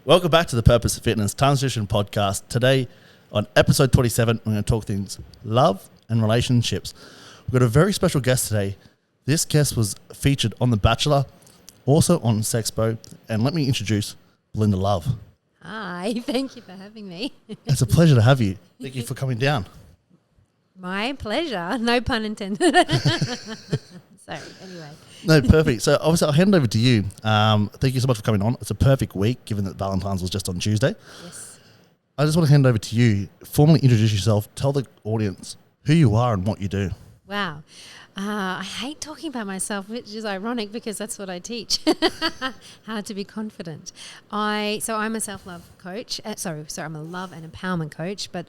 Welcome back to the Purpose of Fitness Transition Podcast. Today, on episode 27, we're going to talk things love and relationships. We've got a very special guest today. This guest was featured on The Bachelor, also on Sexpo, and let me introduce Belinda Love. Hi, thank you for having me. It's a pleasure to have you. Thank you for coming down. My pleasure, no pun intended. So, anyway. No, perfect. So, obviously, I'll hand it over to you. Thank you so much for coming on. It's a perfect week, given that Valentine's was just on Tuesday. Yes. I just want to hand it over to you. Formally introduce yourself. Tell the audience who you are and what you do. Wow. I hate talking about myself, which is ironic because that's what I teach, how to be confident. I'm a self-love coach. I'm a love and empowerment coach, but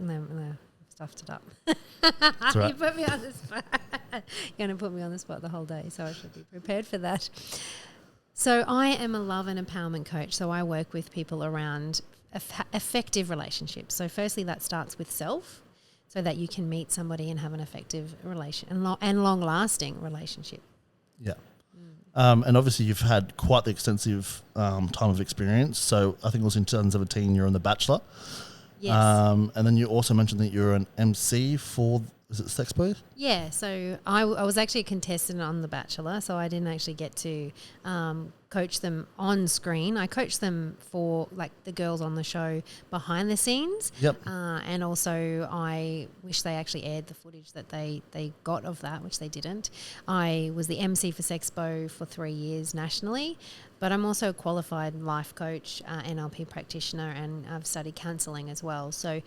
no, stuffed it up. That's right. You put me on the spot. You're going to put me on the spot the whole day, so I should be prepared for that. So I am a love and empowerment coach. So I work with people around effective relationships. So firstly, that starts with self, so that you can meet somebody and have an effective relation and long-lasting relationship. Yeah. And obviously you've had quite the extensive time of experience. So I think it was in 2017 you're on The Bachelor. Yes. And then you also mentioned that you're an MC for, is it Sexpo? Yeah, so I was actually a contestant on The Bachelor, so I didn't actually get to coach them on screen. I coached them for, like, the girls on the show behind the scenes. Yep. And also I wish they actually aired the footage that they got of that, which they didn't. I was the MC for Sexpo for 3 years nationally, but I'm also a qualified life coach, NLP practitioner, and I've studied counselling as well. So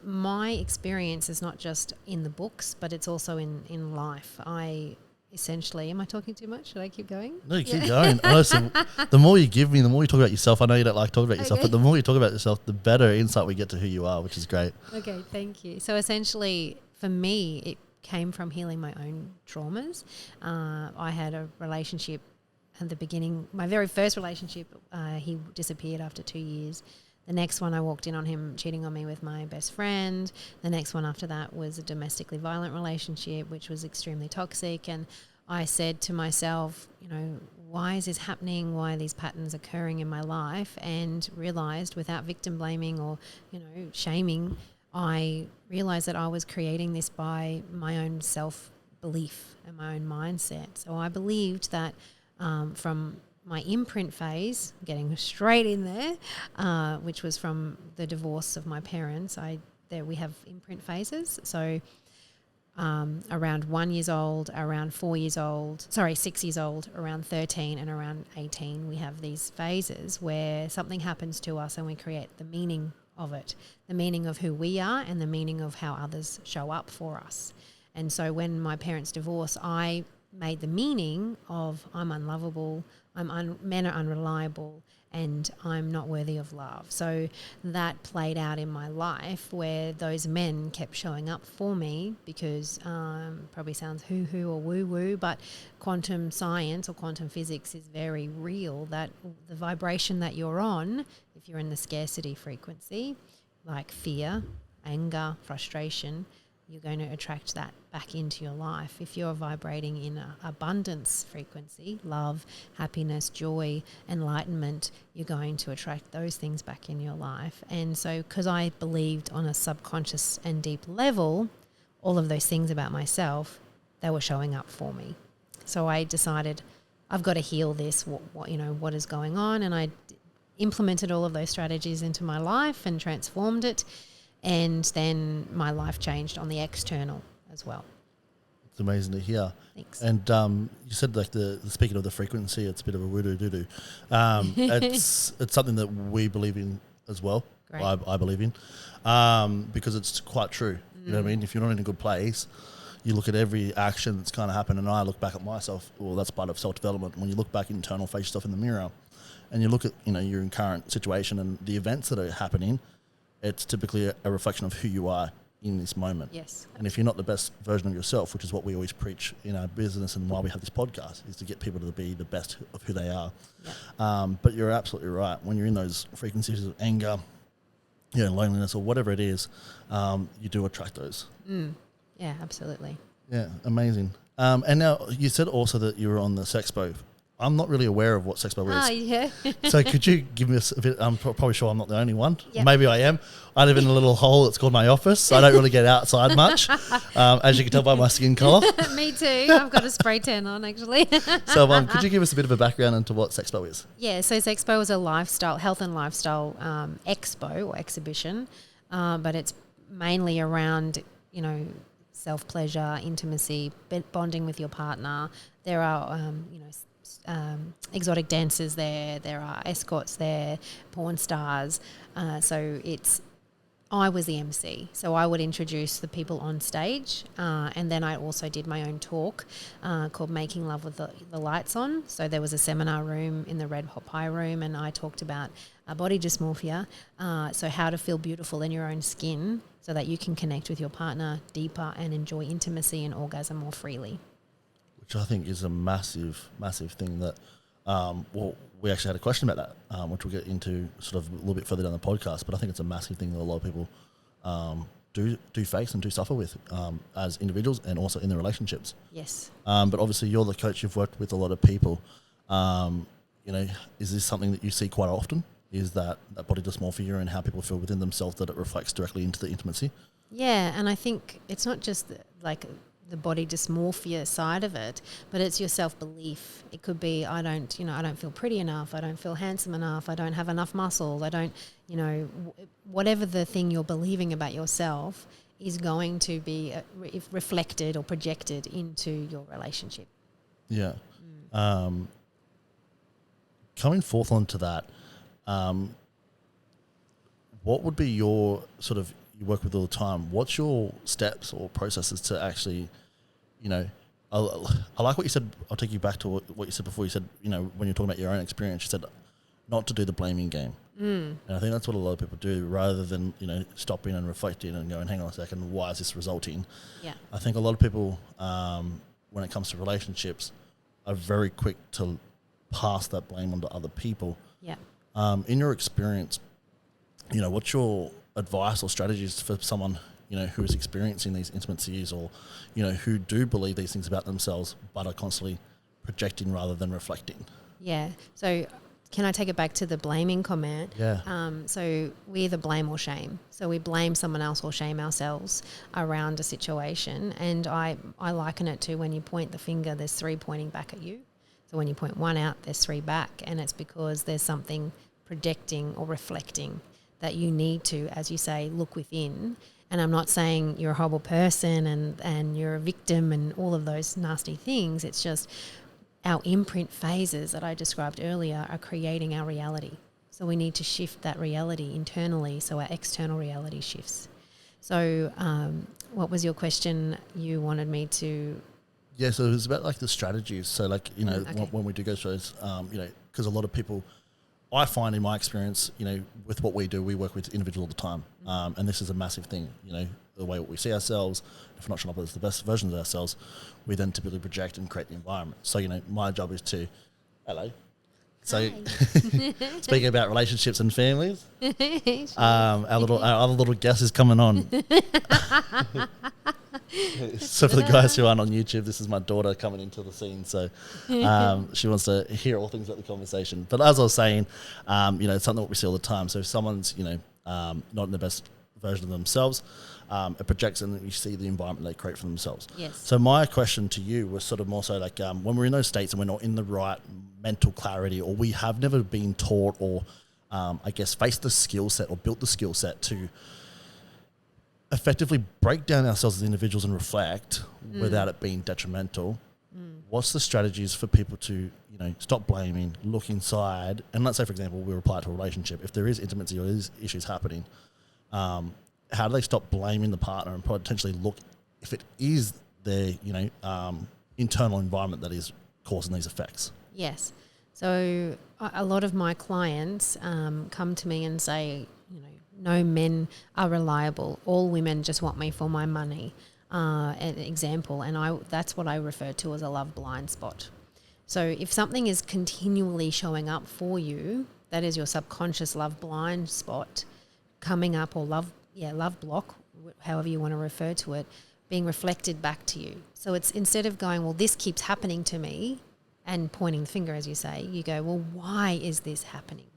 my experience is not just in the books, but it's also in life. I essentially, am I talking too much? Should I keep going? No, you keep going. Honestly, the more you give me, the more you talk about yourself. I know you don't like talking about yourself, but the more you talk about yourself, the better insight we get to who you are, which is great. Okay, thank you. So essentially, for me, it came from healing my own traumas. I had a relationship at the beginning, my very first relationship, he disappeared after 2 years. The next one, I walked in on him cheating on me with my best friend. The next one after that was a domestically violent relationship, which was extremely toxic. And I said to myself, why is this happening? Why are these patterns occurring in my life? And realized, without victim blaming or, shaming, I realized that I was creating this by my own self-belief and my own mindset. So I believed that from my imprint phase, getting straight in there, which was from the divorce of my parents. We have imprint phases. So around 1 year old, around 6 years old, around 13 and around 18, we have these phases where something happens to us and we create the meaning of it, the meaning of who we are and the meaning of how others show up for us. And so when my parents divorced, I made the meaning of I'm unlovable, men are unreliable, and I'm not worthy of love. So that played out in my life where those men kept showing up for me because probably sounds hoo-hoo or woo-woo, but quantum science or quantum physics is very real, that the vibration that you're on, if you're in the scarcity frequency, like fear, anger, frustration, you're going to attract that back into your life. If you're vibrating in an abundance frequency, love, happiness, joy, enlightenment, you're going to attract those things back in your life. And so because I believed on a subconscious and deep level, all of those things about myself, they were showing up for me. So I decided I've got to heal this, what is going on. And I implemented all of those strategies into my life and transformed it. And then my life changed on the external as well. It's amazing to hear. Thanks. And you said, like, speaking of the frequency, it's a bit of a woo-doo-doo-doo. It's something that we believe in as well. Great. I believe in because it's quite true. You know what I mean? If you're not in a good place, you look at every action that's kind of happened, and I look back at myself. Well, that's part of self-development. When you look back internal, face yourself in the mirror, and you look at your current situation and the events that are happening, it's typically a reflection of who you are in this moment. Yes. And if you're not the best version of yourself, which is what we always preach in our business and why we have this podcast, is to get people to be the best of who they are. Yeah. But you're absolutely right. When you're in those frequencies of anger, loneliness or whatever it is, you do attract those. Yeah, absolutely. Yeah, amazing. And now you said also that you were on the Sexpo I'm not really aware of what Sexpo is. Oh, yeah. So could you give me a bit? I'm probably sure I'm not the only one. Yep. Maybe I am. I live in a little hole that's called my office. So I don't really get outside much, as you can tell by my skin colour. Me too. I've got a spray tan on, actually. So could you give us a bit of a background into what Sexpo is? Yeah, so Sexpo is a health and lifestyle expo or exhibition, but it's mainly around, self-pleasure, intimacy, bonding with your partner. There are, exotic dancers there. There are escorts there, porn stars. I was the MC, so I would introduce the people on stage, and then I also did my own talk called Making Love with the Lights On. So there was a seminar room in the Red Hot Pie room, and I talked about body dysmorphia, so how to feel beautiful in your own skin so that you can connect with your partner deeper and enjoy intimacy and orgasm more freely. Which I think is a massive, massive thing that, we actually had a question about that, which we'll get into sort of a little bit further down the podcast, but I think it's a massive thing that a lot of people do face and do suffer with as individuals and also in their relationships. Yes. But obviously you're the coach, you've worked with a lot of people. Is this something that you see quite often? Is that body dysmorphia and how people feel within themselves, that it reflects directly into the intimacy? Yeah, and I think it's not just the body dysmorphia side of it, but it's your self-belief. It could be, I don't feel pretty enough, I don't feel handsome enough, I don't have enough muscles, I don't, whatever the thing you're believing about yourself is going to be reflected or projected into your relationship. Yeah. Coming forth onto that, what would be your sort of, you work with all the time, what's your steps or processes to actually, I like what you said. I'll take you back to what you said before. You said, when you're talking about your own experience, you said not to do the blaming game. And I think that's what a lot of people do, rather than, stopping and reflecting and going, hang on a second, why is this resulting? Yeah. I think a lot of people, when it comes to relationships, are very quick to pass that blame onto other people. Yeah. In your experience, what's your advice or strategies for someone, who is experiencing these intimacies, or, who do believe these things about themselves but are constantly projecting rather than reflecting? Yeah. So can I take it back to the blaming comment? Yeah. So we either blame or shame. So we blame someone else or shame ourselves around a situation. And I liken it to when you point the finger, there's three pointing back at you. So when you point one out, there's three back. And it's because there's something projecting or reflecting that you need to, as you say, look within. And I'm not saying you're a horrible person and you're a victim and all of those nasty things. It's just our imprint phases that I described earlier are creating our reality. So we need to shift that reality internally so our external reality shifts. So what was your question you wanted me to... Yeah, so it was about the strategies. So okay. When we do go through those, because a lot of people, I find in my experience, with what we do, we work with individuals all the time. And this is a massive thing, the way we see ourselves, if we're not showing up as the best versions of ourselves, we then typically project and create the environment. So, my job is to, hello. So speaking about relationships and families, our other little guest is coming on. So for the guys who aren't on YouTube, this is my daughter coming into the scene. So she wants to hear all things about the conversation. But as I was saying, it's something that we see all the time. So if someone's, not in the best version of themselves, it projects, and you see the environment they create for themselves. Yes. So my question to you was sort of more so when we're in those states and we're not in the right mental clarity, or we have never been taught or faced the skill set or built the skill set to effectively break down ourselves as individuals and reflect without it being detrimental. What's the strategies for people to, stop blaming, look inside, and let's say, for example, we apply it to a relationship. If there is intimacy or there is issues happening, how do they stop blaming the partner and potentially look if it is their, internal environment that is causing these effects? Yes. So a lot of my clients come to me and say, no men are reliable. All women just want me for my money. An example, and that's what I refer to as a love blind spot. So if something is continually showing up for you, that is your subconscious love blind spot coming up, or love block, however you want to refer to it, being reflected back to you. So it's, instead of going, well, this keeps happening to me, and pointing the finger, as you say, you go, well, why is this happening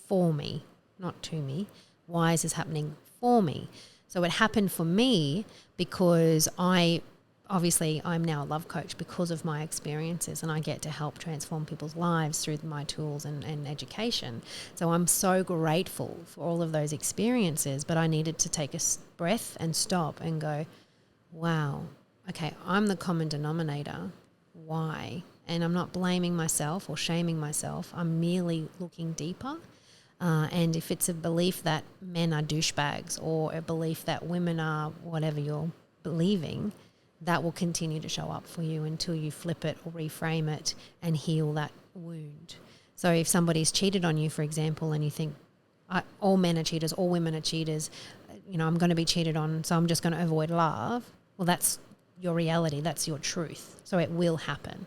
for me, not to me? Why is this happening for me? So it happened for me because I'm now a love coach because of my experiences, and I get to help transform people's lives through my tools and education. So I'm so grateful for all of those experiences, but I needed to take a breath and stop and go, wow, okay, I'm the common denominator. Why? And I'm not blaming myself or shaming myself. I'm merely looking deeper. And if it's a belief that men are douchebags or a belief that women are whatever you're believing, that will continue to show up for you until you flip it or reframe it and heal that wound. So if somebody's cheated on you, for example, and you think all men are cheaters, all women are cheaters, I'm going to be cheated on, so I'm just going to avoid love. Well, that's your reality. That's your truth. So it will happen.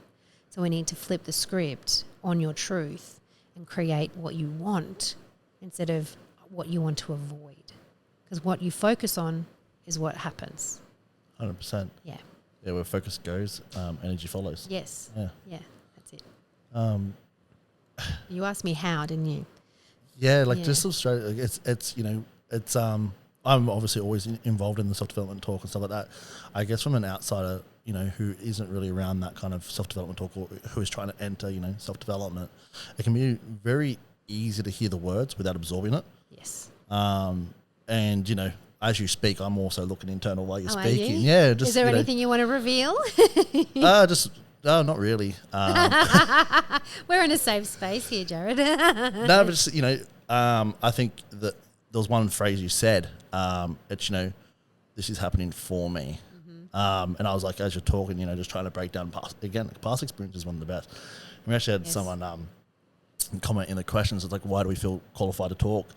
So we need to flip the script on your truth and create what you want instead of what you want to avoid. Because what you focus on is what happens. 100%. Yeah. Yeah, where focus goes, energy follows. Yes. Yeah. Yeah, that's it. You asked me how, didn't you? Yeah, just sort of straight. It's I'm obviously always involved in the self-development talk and stuff like that. I guess from an outsider, who isn't really around that kind of self-development talk or who is trying to enter, self-development, it can be very easy to hear the words without absorbing it. Yes. And, as you speak, I'm also looking internal while you're Are speaking. you? Yeah. Just, is there anything you want to reveal? Not really. We're in a safe space here, Jared. No, but just, I think that there was one phrase you said, it's, this is happening for me. Mm-hmm. And I was like, as you're talking, just trying to break down past experience is one of the best. We actually had someone comment in the questions, it's like, why do we feel qualified to talk?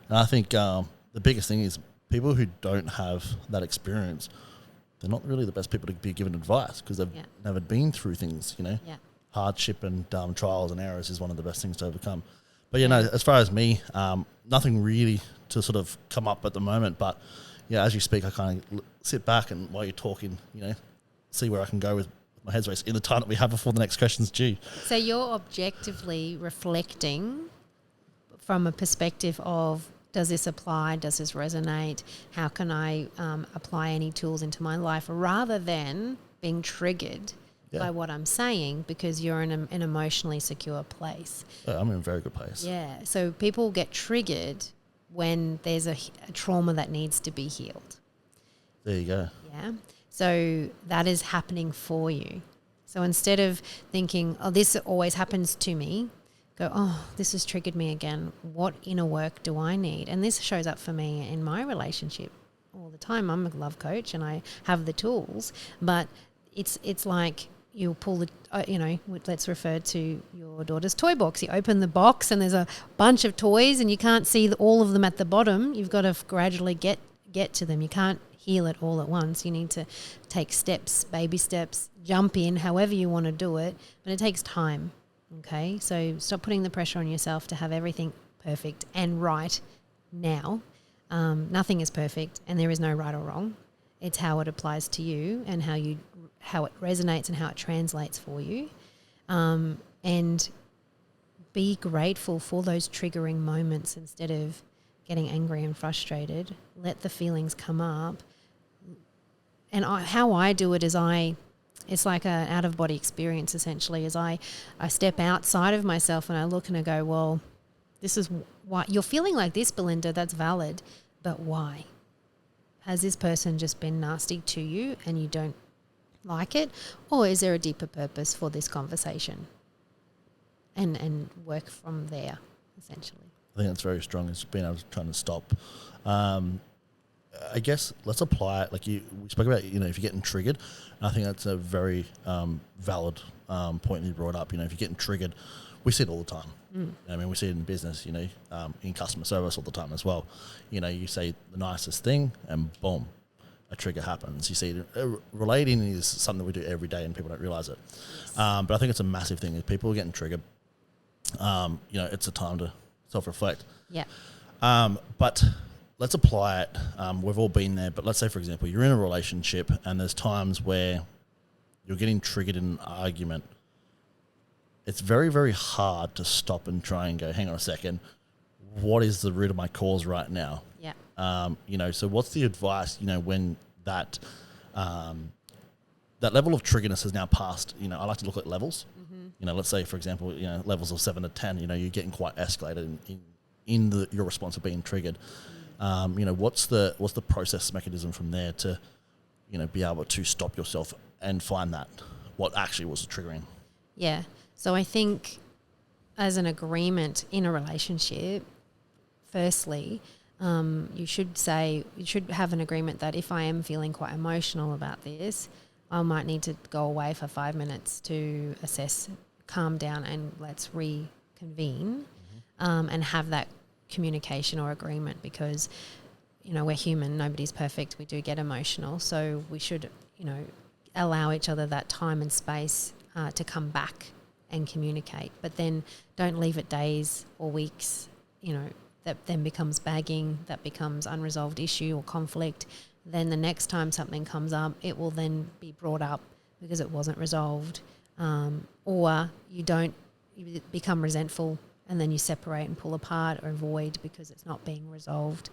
And I think the biggest thing is people who don't have that experience, they're not really the best people to be given advice because they've never been through things, Hardship and trials and errors is one of the best things to overcome. But, as far as me, nothing really to sort of come up at the moment. But, as you speak, I kind of sit back and while you're talking, see where I can go with my headspace in the time that we have before the next question's due. So you're objectively reflecting from a perspective of, does this apply? Does this resonate? How can I apply any tools into my life rather than being triggered by what I'm saying because you're in an emotionally secure place? I'm in a very good place. Yeah. So people get triggered when there's a trauma that needs to be healed. There you go. Yeah. So that is happening for you. So instead of thinking, oh, this always happens to me, go, oh, this has triggered me again. What inner work do I need? And this shows up for me in my relationship all the time. I'm a love coach and I have the tools, but it's like you pull the, let's refer to your daughter's toy box. You open the box and there's a bunch of toys and you can't see all of them at the bottom. You've got to gradually get to them. You can't heal it all at once. You need to take steps, baby steps, jump in, however you want to do it, but it takes time. Okay, so stop putting the pressure on yourself to have everything perfect and right now. Nothing is perfect and there is no right or wrong. It's how it applies to you and how it resonates and how it translates for you. And be grateful for those triggering moments instead of getting angry and frustrated. Let the feelings come up. And how I do it is it's like an out-of-body experience, essentially, as I step outside of myself and I look and I go, well, this is why you're feeling like this, Belinda, that's valid, but why? Has this person just been nasty to you and you don't like it? Or is there a deeper purpose for this conversation? And work from there, essentially. I think that's very strong. It's being able to try to stop. I guess let's apply it. We spoke about, if you're getting triggered, and I think that's a very valid point you brought up. If you're getting triggered, we see it all the time. We see it in business, in customer service all the time as well. You say the nicest thing and boom, a trigger happens. You see, relating is something we do every day and people don't realize it. Yes. But I think it's a massive thing. If people are getting triggered, it's a time to self-reflect. Yeah. But let's apply it. We've all been there, but let's say, for example, you're in a relationship and there's times where you're getting triggered in an argument. it's very, very hard to stop and try and go, hang on a second, what is the root of my cause right now? Yeah. So what's the advice, when that that level of triggerness has now passed, I like to look at levels. Let's say, for example, levels of 7 to 10, you're getting quite escalated in your response of being triggered. What's the process mechanism from there to, be able to stop yourself and find that what actually was triggering? Yeah. So I think as an agreement in a relationship, firstly, you should have an agreement that if I am feeling quite emotional about this, I might need to go away for 5 minutes to assess, calm down, and let's reconvene, and have that communication or agreement, because, we're human, nobody's perfect, we do get emotional. So we should, allow each other that time and space to come back and communicate. But then don't leave it days or weeks, that then becomes bagging, that becomes unresolved issue or conflict. Then the next time something comes up, it will then be brought up because it wasn't resolved. Or you become resentful and then you separate and pull apart or avoid because it's not being resolved.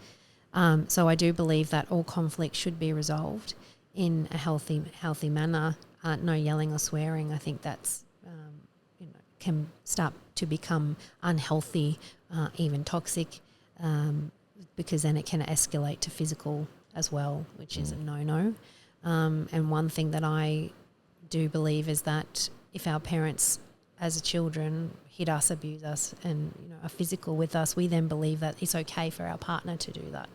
So I do believe that all conflict should be resolved in a healthy manner. No yelling or swearing. I think that's can start to become unhealthy, even toxic, because then it can escalate to physical as well, which is a no-no. And one thing that I do believe is that if our parents as children hit us, abuse us, and are physical with us, we then believe that it's okay for our partner to do that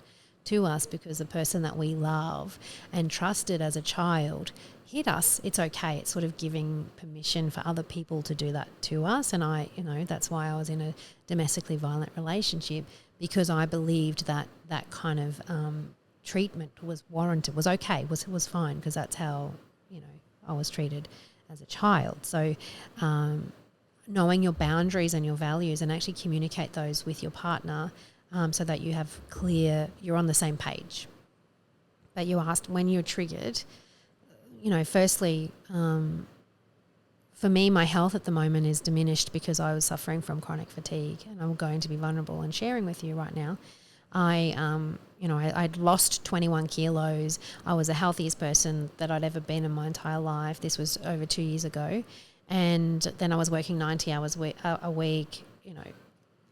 to us, because the person that we love and trusted as a child hit us. It's okay. It's sort of giving permission for other people to do that to us. And that's why I was in a domestically violent relationship, because I believed that that kind of treatment was warranted, was okay, was fine, because that's how I was treated as a child. So knowing your boundaries and your values, and actually communicate those with your partner, so that you're on the same page. But you asked when you're triggered, firstly, for me, my health at the moment is diminished because I was suffering from chronic fatigue, and I'm going to be vulnerable and sharing with you right now. I'd lost 21 kilos. I was the healthiest person that I'd ever been in my entire life. This was over 2 years ago. And then I was working 90 hours a week,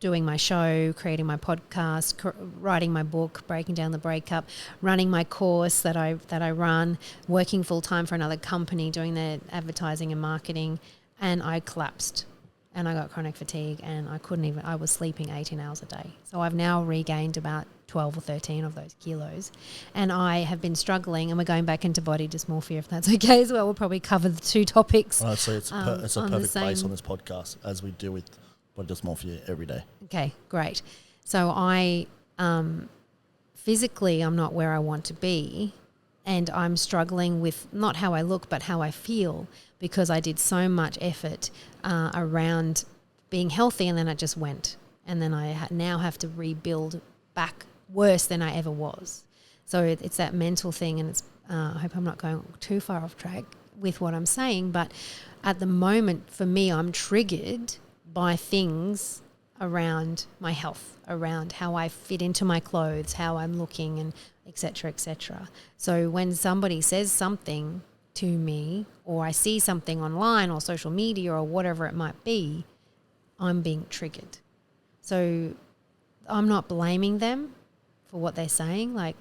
doing my show, creating my podcast, writing my book, breaking down the breakup, running my course that I run, working full time for another company, doing their advertising and marketing. And I collapsed. And I got chronic fatigue, and I was sleeping 18 hours a day. So I've now regained about 12 or 13 of those kilos. And I have been struggling, and we're going back into body dysmorphia, if that's okay as well. We'll probably cover the two topics. Honestly, it's a perfect place on this podcast, as we deal with body dysmorphia every day. Okay, great. So I physically, I'm not where I want to be, and I'm struggling with not how I look, but how I feel, because I did so much effort around being healthy, and then I just went. And then I now have to rebuild back worse than I ever was. So it's that mental thing, and it's I hope I'm not going too far off track with what I'm saying, but at the moment, for me, I'm triggered by things around my health, around how I fit into my clothes, how I'm looking, and et cetera, et cetera. So when somebody says something to me, or I see something online or social media or whatever it might be, I'm being triggered. So I'm not blaming them for what they're saying. Like,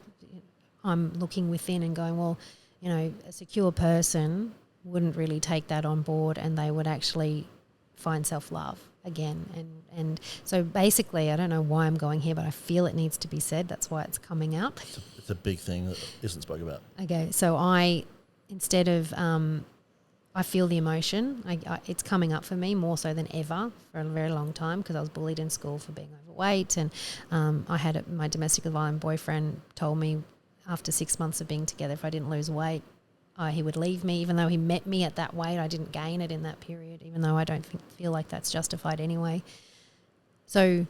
I'm looking within and going, well, a secure person wouldn't really take that on board, and they would actually find self-love again. And so basically, I don't know why I'm going here, but I feel it needs to be said. That's why it's coming out. It's a big thing that isn't spoken about. Okay, so instead of I feel the emotion. It's coming up for me more so than ever for a very long time, because I was bullied in school for being overweight, and I had my domestically violent boyfriend told me after 6 months of being together, if I didn't lose weight, he would leave me, even though he met me at that weight. I didn't gain it in that period, even though I don't feel like that's justified anyway. So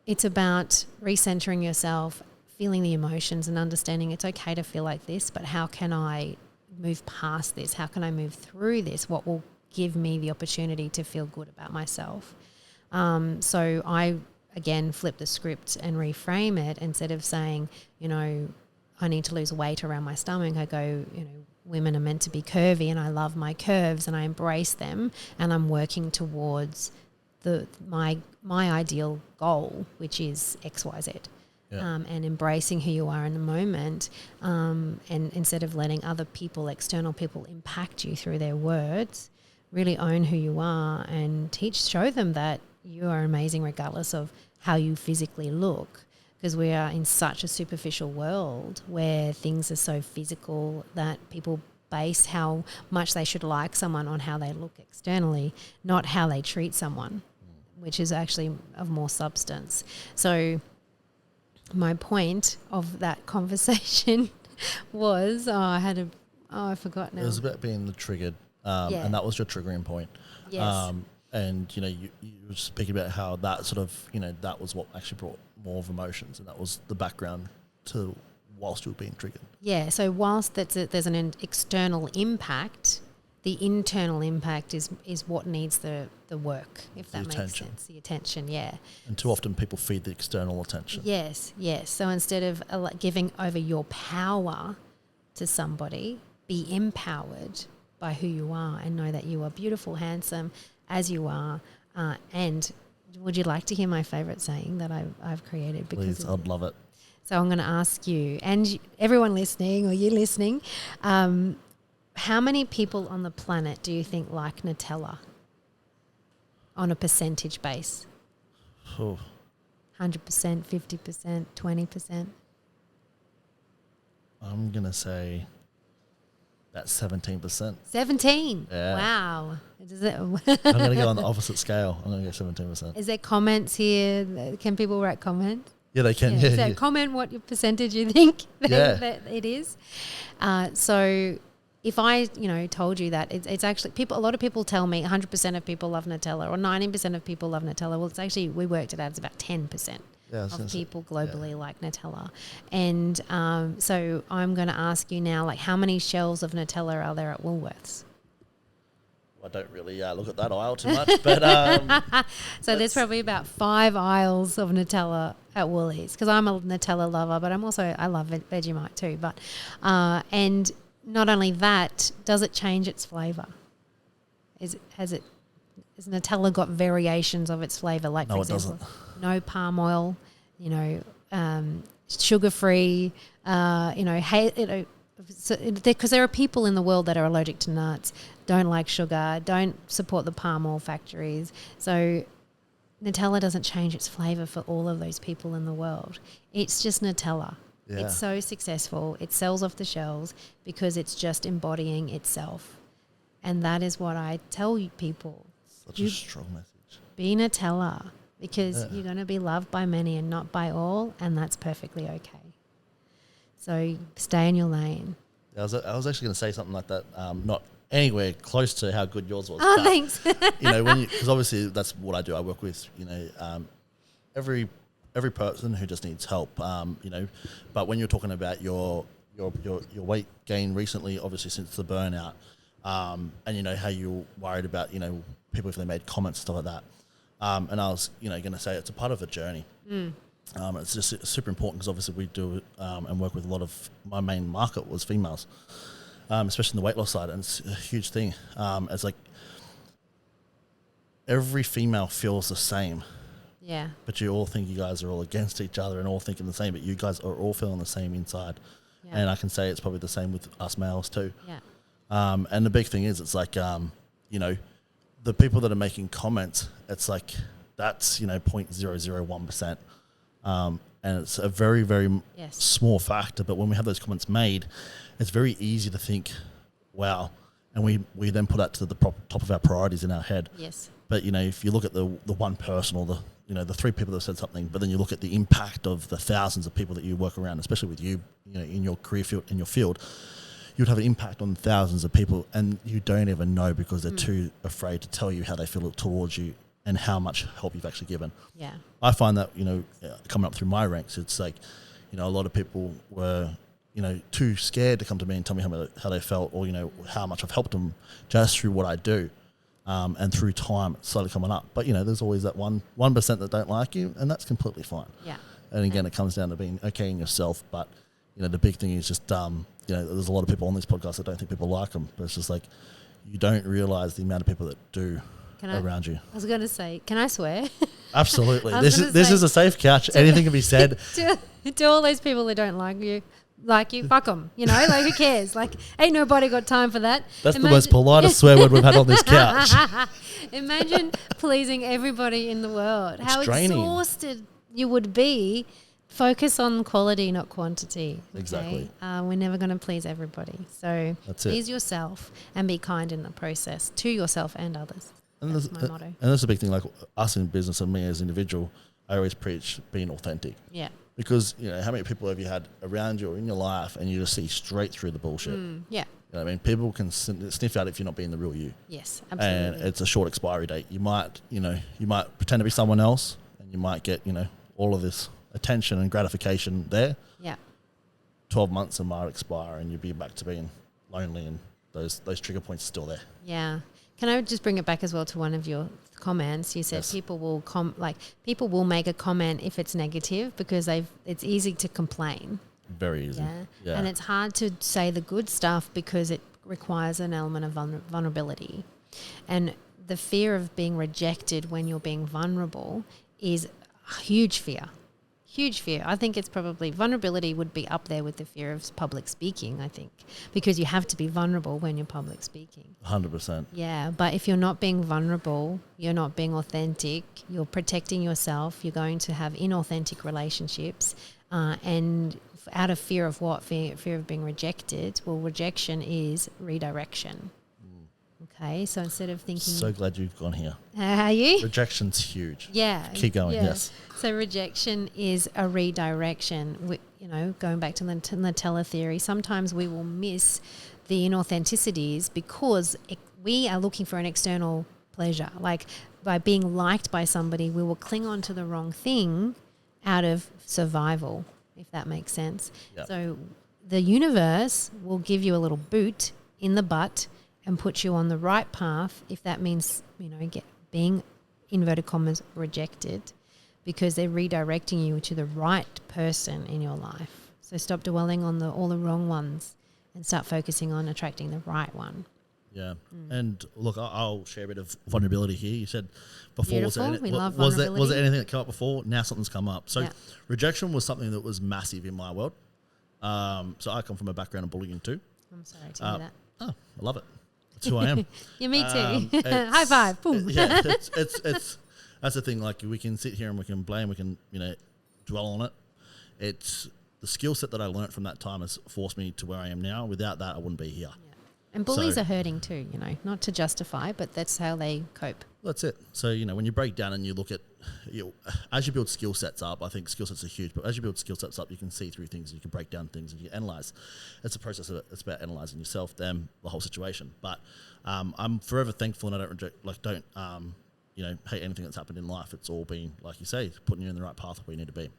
it's about recentering yourself, feeling the emotions, and understanding it's okay to feel like this, but how can I move past this? How can I move through this? What will give me the opportunity to feel good about myself. So I, again, flip the script and reframe it. Instead of saying, you know, I need to lose weight around my stomach, I go, you know, women are meant to be curvy and I love my curves and I embrace them, and I'm working towards my ideal goal, which is XYZ. Yeah. And embracing who you are in the moment, and instead of letting other people, external people, impact you through their words, really own who you are and show them that you are amazing regardless of how you physically look, because we are in such a superficial world where things are so physical that people base how much they should like someone on how they look externally, not how they treat someone, which is actually of more substance. So my point of that conversation was, I forgot now. It was about being triggered, Yeah. and that was your triggering point. Yes. And, you know, you were speaking about how that sort of, you know, that was what actually brought more of emotions, and that was the background to whilst you were being triggered. Yeah, so whilst there's an external impact, the internal impact is what needs the work, if that makes sense. The attention, yeah. And too often people feed the external attention. Yes. So instead of giving over your power to somebody, be empowered by who you are and know that you are beautiful, handsome as you are. And would you like to hear my favourite saying that I've created? Please, I'd love it. So I'm going to ask you, and everyone listening, or you listening, how many people on the planet do you think like Nutella on a percentage base? Oh. 100%, 50%, 20%? I'm going to say that's 17%. 17? Yeah. Wow. I'm going to go on the opposite scale. I'm going to go 17%. Is there comments here? Can people write comments? Yeah, they can. Yeah. So comment what your percentage you think that it is. So if I, told you that it's actually a lot of people tell me 100% of people love Nutella or 90% of people love Nutella. Well, it's actually, we worked it out, it's about 10% of people globally like Nutella. And so I'm going to ask you now, like, how many shelves of Nutella are there at Woolworths? I don't really look at that aisle too much, but so there's probably about 5 aisles of Nutella at Woolies, because I'm a Nutella lover, but I love Vegemite too. But and not only that, does it change its flavour? Has Nutella got variations of its flavour? Like, for example, it doesn't. No palm oil, sugar free, because there are people in the world that are allergic to nuts, don't like sugar, don't support the palm oil factories. So Nutella doesn't change its flavour for all of those people in the world. It's just Nutella. Yeah. It's so successful. It sells off the shelves because it's just embodying itself. And that is what I tell you people. Such a strong message. Be Nutella, because you're going to be loved by many and not by all, and that's perfectly okay. So stay in your lane. I was actually going to say something like that, not anywhere close to how good yours was. Oh, thanks. Because obviously that's what I do. I work with, every person who just needs help, But when you're talking about your weight gain recently, obviously since the burnout, and how you're worried about, people if they made comments and stuff like that. And I was, going to say it's a part of a journey. It's just super important because obviously we do and work with a lot of, my main market was females, especially in the weight loss side, and it's a huge thing. It's like every female feels the same. Yeah. But you all think you guys are all against each other and all thinking the same, but you guys are all feeling the same inside. Yeah. And I can say it's probably the same with us males too. Yeah. And the big thing is, it's like, the people that are making comments, it's like, that's, 0.001%. And it's a very, very small factor. But when we have those comments made, it's very easy to think, wow. And we then put that to the top of our priorities in our head. Yes. But, if you look at the one person or the 3 people that said something, but then you look at the impact of the thousands of people that you work around, especially with you, in your career field, in your field, you would have an impact on thousands of people, and you don't even know because they're too afraid to tell you how they feel towards you and how much help you've actually given. Yeah. I find that, coming up through my ranks, it's like, a lot of people were, too scared to come to me and tell me how they felt, or, how much I've helped them just through what I do. and through time it's slowly coming up. But, you know, there's always that 1% that don't like you, and that's completely fine. Yeah. And again, it comes down to being okay in yourself. But, you know, the big thing is just, you know, there's a lot of people on this podcast that don't think people like them. But it's just like, you don't realise the amount of people that do around you. I was going to say, can I swear? Absolutely. This is a safe couch. Anything can be said. To all those people that don't like you, fuck them. You know, like, who cares? Like, ain't nobody got time for that. That's the most politest swear word we've had on this couch. Imagine pleasing everybody in the world. How draining. Exhausted you would be. Focus on quality, not quantity. Okay? Exactly. We're never going to please everybody. So please it. yourself and be kind in the process to yourself and others. And that's my motto. And that's a big thing, like us in business and me as an individual, I always preach being authentic. Yeah. Because, you know, how many people have you had around you or in your life and you just see straight through the bullshit? Yeah. You know what I mean? People can sniff out if you're not being the real you. Yes, absolutely. And it's a short expiry date. You might pretend to be someone else and you might get, you know, all of this attention and gratification there. Yeah. 12 months and might expire and you'll be back to being lonely, and those trigger points are still there. Yeah. Can I just bring it back as well to one of your comments? You said people will make a comment if it's negative because it's easy to complain. Very easy. Yeah. And it's hard to say the good stuff because it requires an element of vulnerability. And the fear of being rejected when you're being vulnerable is a huge fear. Huge fear. I think it's probably vulnerability would be up there with the fear of public speaking, I think, because you have to be vulnerable when you're public speaking. 100%. Yeah, but if you're not being vulnerable, you're not being authentic, you're protecting yourself, you're going to have inauthentic relationships, and out of fear of what? Fear of being rejected. Well, rejection is redirection. Okay, so instead of thinking... So glad you've gone here. Are you? Rejection's huge. Yeah. Keep going, yes. So rejection is a redirection. Going back to the Nutella theory, sometimes we will miss the inauthenticities because we are looking for an external pleasure. Like by being liked by somebody, we will cling on to the wrong thing out of survival, if that makes sense. Yep. So the universe will give you a little boot in the butt and put you on the right path if that means, being, inverted commas, rejected, because they're redirecting you to the right person in your life. So stop dwelling on all the wrong ones and start focusing on attracting the right one. Yeah. And look, I'll share a bit of vulnerability here. You said before, was there anything that came up before? Now something's come up. So rejection was something that was massive in my world. So I come from a background of bullying too. I'm sorry to hear that. Oh, I love it. That's who I am. Yeah, me too. High five. Boom. Yeah, it's that's the thing. Like, we can sit here and we can blame, we can dwell on it. It's the skill set that I learnt from that time has forced me to where I am now. Without that, I wouldn't be here. Yeah. And bullies are hurting too. Not to justify, but that's how they cope. That's it. So when you break down and you look at, as you build skill sets up, I think skill sets are huge. But as you build skill sets up, you can see through things, you can break down things, and you analyze. It's a process. It's about analyzing yourself, them, the whole situation. But I'm forever thankful, and I don't hate anything that's happened in life. It's all been, like you say, putting you in the right path where you need to be.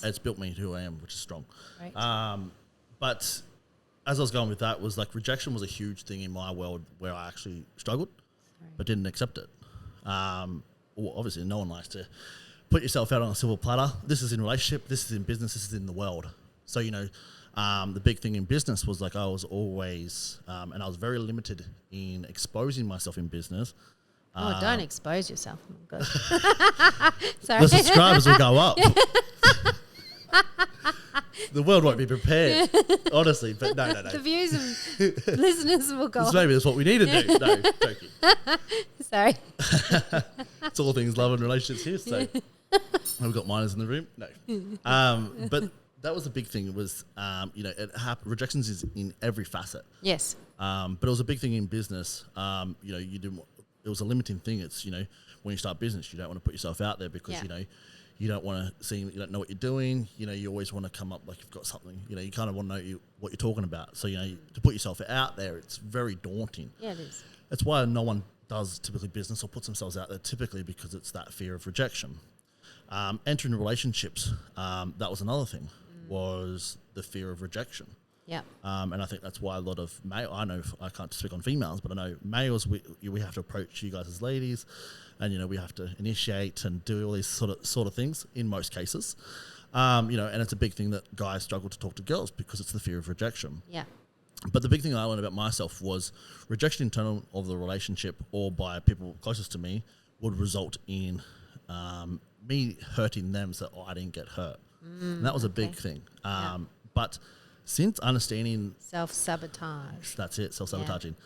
It's built me to who I am, which is strong. Right. But as I was going with that, was like rejection was a huge thing in my world where I actually struggled, but didn't accept it. Obviously, no one likes to put yourself out on a silver platter. This is in relationship, this is in business, this is in the world. So, the big thing in business was like I was always, and I was very limited in exposing myself in business. Don't expose yourself. Oh, sorry. The subscribers will go up. The world won't be prepared, honestly. But no. The views of listeners will go up. Maybe that's what we need to do. No, joking. Sorry. It's all things love and relationships here. So we've got minors in the room. No. But that was the big thing. Was rejections is in every facet. Yes. But it was a big thing in business. You didn't. It was a limiting thing. It's when you start business, you don't want to put yourself out there because you don't want to seem, you don't know what you're doing. You always want to come up like you've got something. You kind of want to know what you're talking about. So to put yourself out there, it's very daunting. Yeah, it is. That's why no one does typically business or puts themselves out there typically, because it's that fear of rejection. Entering relationships, that was another thing, was the fear of rejection. Yeah. And I think that's why a lot of male, I know I can't speak on females, but I know males, we have to approach you guys as ladies, and we have to initiate and do all these sort of things in most cases. And it's a big thing that guys struggle to talk to girls because it's the fear of rejection. Yeah. But the big thing I learned about myself was rejection internal of the relationship or by people closest to me would result in me hurting them so I didn't get hurt. And that was a big thing. But since understanding... Self-sabotage. That's it, self-sabotaging.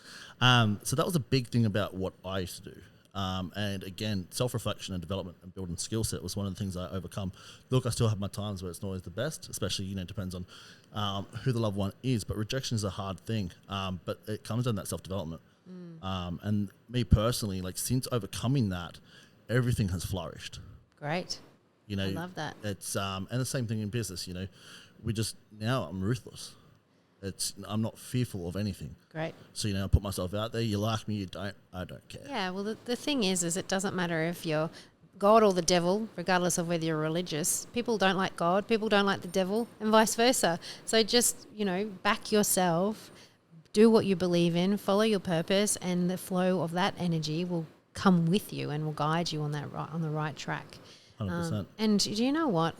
So that was a big thing about what I used to do. And again, self-reflection and development and building skill set was one of the things I overcome. Look, I still have my times where it's not always the best, especially, it depends on who the loved one is. But rejection is a hard thing. But it comes down to that self-development. And me personally, since overcoming that, everything has flourished. Great. I love that. It's and the same thing in business. Now I'm ruthless. I'm not fearful of anything. Great. So I put myself out there. You like me, you don't. I don't care. Yeah. Well, the thing is it doesn't matter if you're God or the devil, regardless of whether you're religious. People don't like God. People don't like the devil, and vice versa. So just back yourself, do what you believe in, follow your purpose, and the flow of that energy will come with you and will guide you on the right track. 100%. And do you know what?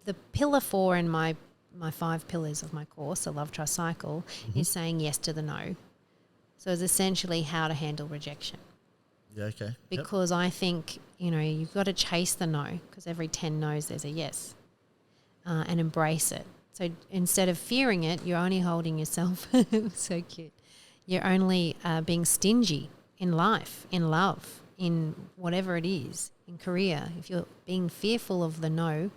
The pillar 4 in my 5 pillars of my course, the Love Trust Cycle, is saying yes to the no. So it's essentially how to handle rejection. Yeah, okay. Because I think, you've got to chase the no, because every 10 no's there's a yes, and embrace it. So instead of fearing it, you're only holding yourself. So cute. You're only being stingy in life, in love, in whatever it is, in career. If you're being fearful of the no,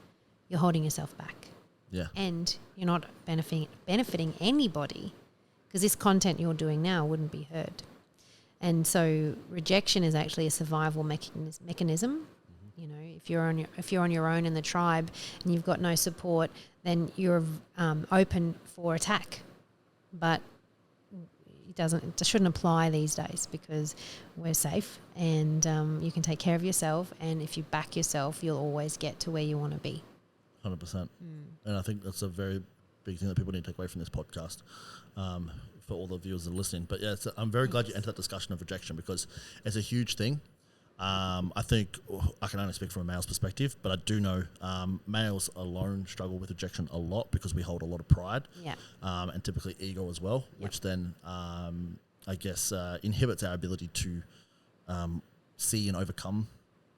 you're holding yourself back. Yeah. And you're not benefiting anybody, because this content you're doing now wouldn't be heard. And so rejection is actually a survival mechanism. If you're on your own in the tribe and you've got no support, then you're open for attack. But it shouldn't apply these days, because we're safe and you can take care of yourself. And if you back yourself, you'll always get to where you want to be. 100%. And I think that's a very big thing that people need to take away from this podcast, for all the viewers that are listening. But yeah, I'm very glad you entered that discussion of rejection, because it's a huge thing. I think I can only speak from a male's perspective, but I do know males alone struggle with rejection a lot, because we hold a lot of pride, and typically ego as well, which then I guess inhibits our ability to see and overcome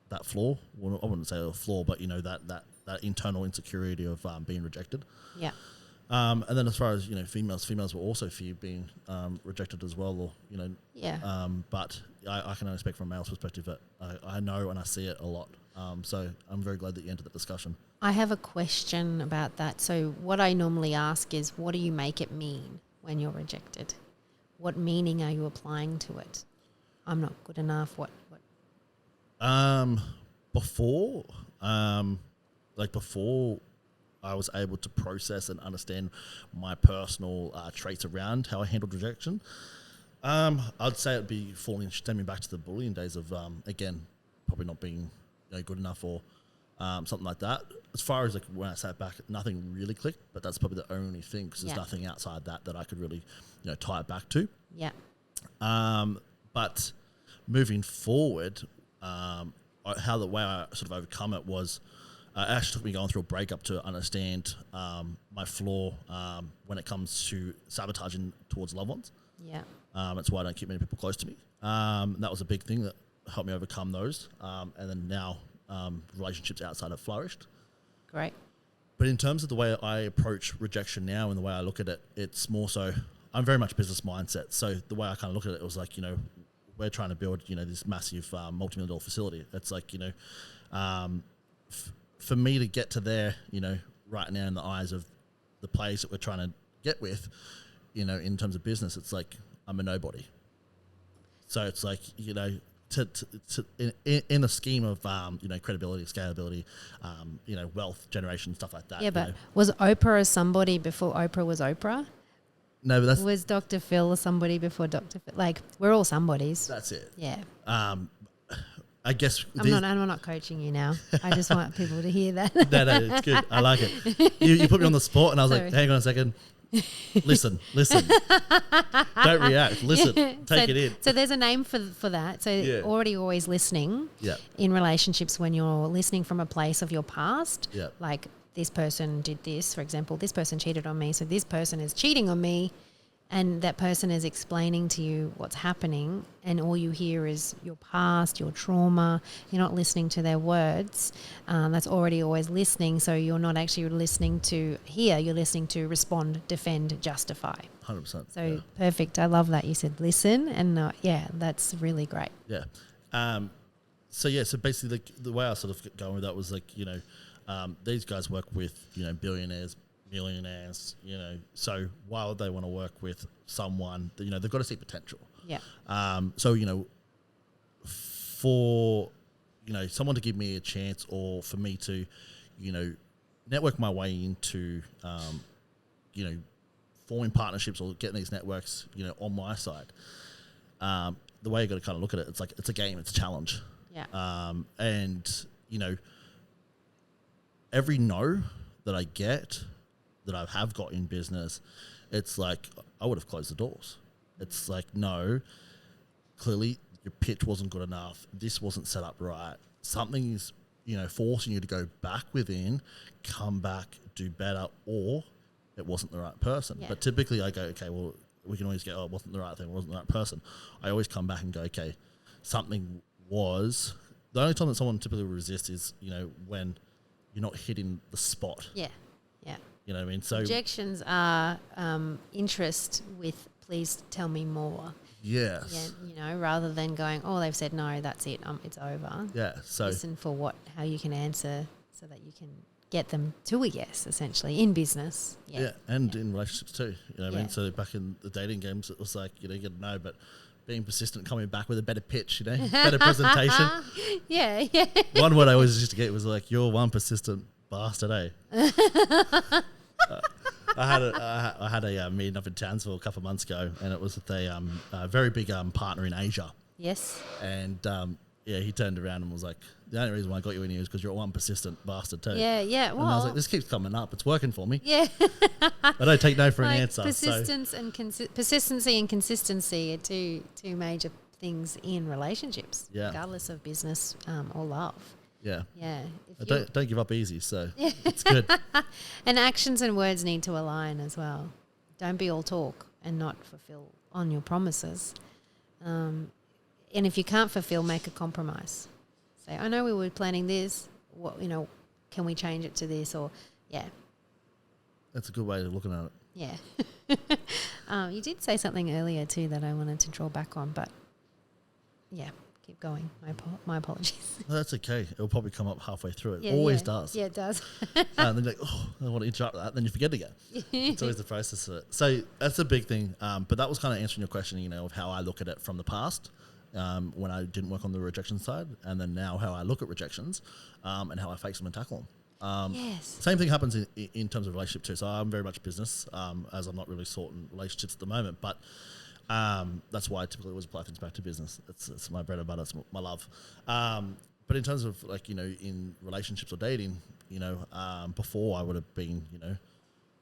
that flaw. Well, I wouldn't say a flaw, but that internal insecurity of being rejected. Yeah. And then as far as females will also fear being rejected as well, or but I can only speak from a male's perspective that I know and I see it a lot. So I'm very glad that you entered that discussion. I have a question about that. So what I normally ask is, what do you make it mean when you're rejected? What meaning are you applying to it? I'm not good enough. What? Before I was able to process and understand my personal traits around how I handled rejection, I'd say it'd be stemming back to the bullying days of, again, probably not being good enough or something like that. As far as when I sat back, nothing really clicked, but that's probably the only thing, because there's nothing outside that I could really tie it back to. Yeah. But moving forward, how the way I sort of overcome it was, it actually took me going through a breakup to understand my flaw when it comes to sabotaging towards loved ones. Yeah. That's why I don't keep many people close to me. That was a big thing that helped me overcome those. And then now relationships outside have flourished. Great. But in terms of the way I approach rejection now and the way I look at it, it's more so, I'm very much business mindset. So the way I kind of look at it was we're trying to build, this massive multi-million dollar facility. It's for me to get to there, right now in the eyes of the players that we're trying to get with, in terms of business, it's I'm a nobody. So it's in the scheme of credibility, scalability, wealth generation, stuff like that. Yeah, but was Oprah a somebody before Oprah was Oprah? No, but was Dr. Phil somebody before Dr. Phil? We're all somebodies. That's it. Yeah. I guess I'm not coaching you now. I just want people to hear that. No, it's good. I like it. You put me on the spot, and I was like, hang on a second. Listen. Don't react. Listen. Take it in. So there's a name for that. So already always listening in relationships when you're listening from a place of your past. Yeah. Like this person did this, for example, this person cheated on me. So this person is cheating on me. And that person is explaining to you what's happening, and all you hear is your past, your trauma. You're not listening to their words. That's already always listening. So you're not actually listening to hear. You're listening to respond, defend, justify. 100%. So perfect. I love that you said listen, and that's really great. Yeah. So basically, the way I sort of got going with that was these guys work with billionaires, millionaires, so why would they want to work with someone that, they've got to see potential. Yeah. For someone to give me a chance, or for me to network my way into forming partnerships or getting these networks on my side, the way you got to kind of look at it, it's like it's a game, it's a challenge. Yeah. And every no that I get, that I have got in business, it's like I would have closed the doors. It's like, no, clearly your pitch wasn't good enough. This wasn't set up right. Something is, forcing you to go back within, come back, do better, or it wasn't the right person. Yeah. But typically I go, okay, well, we can always go, oh, it wasn't the right thing, it wasn't the right person. I always come back and go, okay, something was. The only time that someone typically resists is, when you're not hitting the spot. Yeah. Yeah. You know what I mean? So objections are interest with please tell me more. yes. Yeah, rather than going, oh, they've said no, that's it, it's over. Yeah. So listen for how you can answer so that you can get them to a yes, essentially, in business. Yeah. And in relationships too. You know what I mean? Yeah. So back in the dating games, it was like, you get a no, but being persistent, coming back with a better pitch, better presentation. Yeah. One word I always used to get was like, you're one persistent bastard, eh? I had a meeting up in Townsville a couple of months ago, and it was with a very big partner in Asia. Yes. And he turned around and was like, the only reason why I got you in here is because you're one persistent bastard too. Yeah. And I was like, this keeps coming up. It's working for me. Yeah. I don't take no for an answer. Persistency and consistency are two major things in relationships, regardless of business or love. Yeah. Yeah. Don't give up easy, so it's good. And actions and words need to align as well. Don't be all talk and not fulfill on your promises. And if you can't fulfill, make a compromise. Say, I know we were planning this. What, can we change it to this? Or, That's a good way of looking at it. Yeah. You did say something earlier too that I wanted to draw back on, but keep going. My apologies. No, that's okay. It'll probably come up halfway through. It always does. Yeah, it does. And then you're like, oh, I want to interrupt that. Then you forget again. It's always the process of it. So that's a big thing. But that was kind of answering your question, of how I look at it from the past, when I didn't work on the rejection side, and then now how I look at rejections, and how I face them and tackle them. Yes. Same thing happens in terms of relationship too. So I'm very much business, as I'm not really sorting relationships at the moment, but that's why I typically always apply things back to business. It's my bread and butter. It's my love. But in terms of in relationships or dating, before I would have been,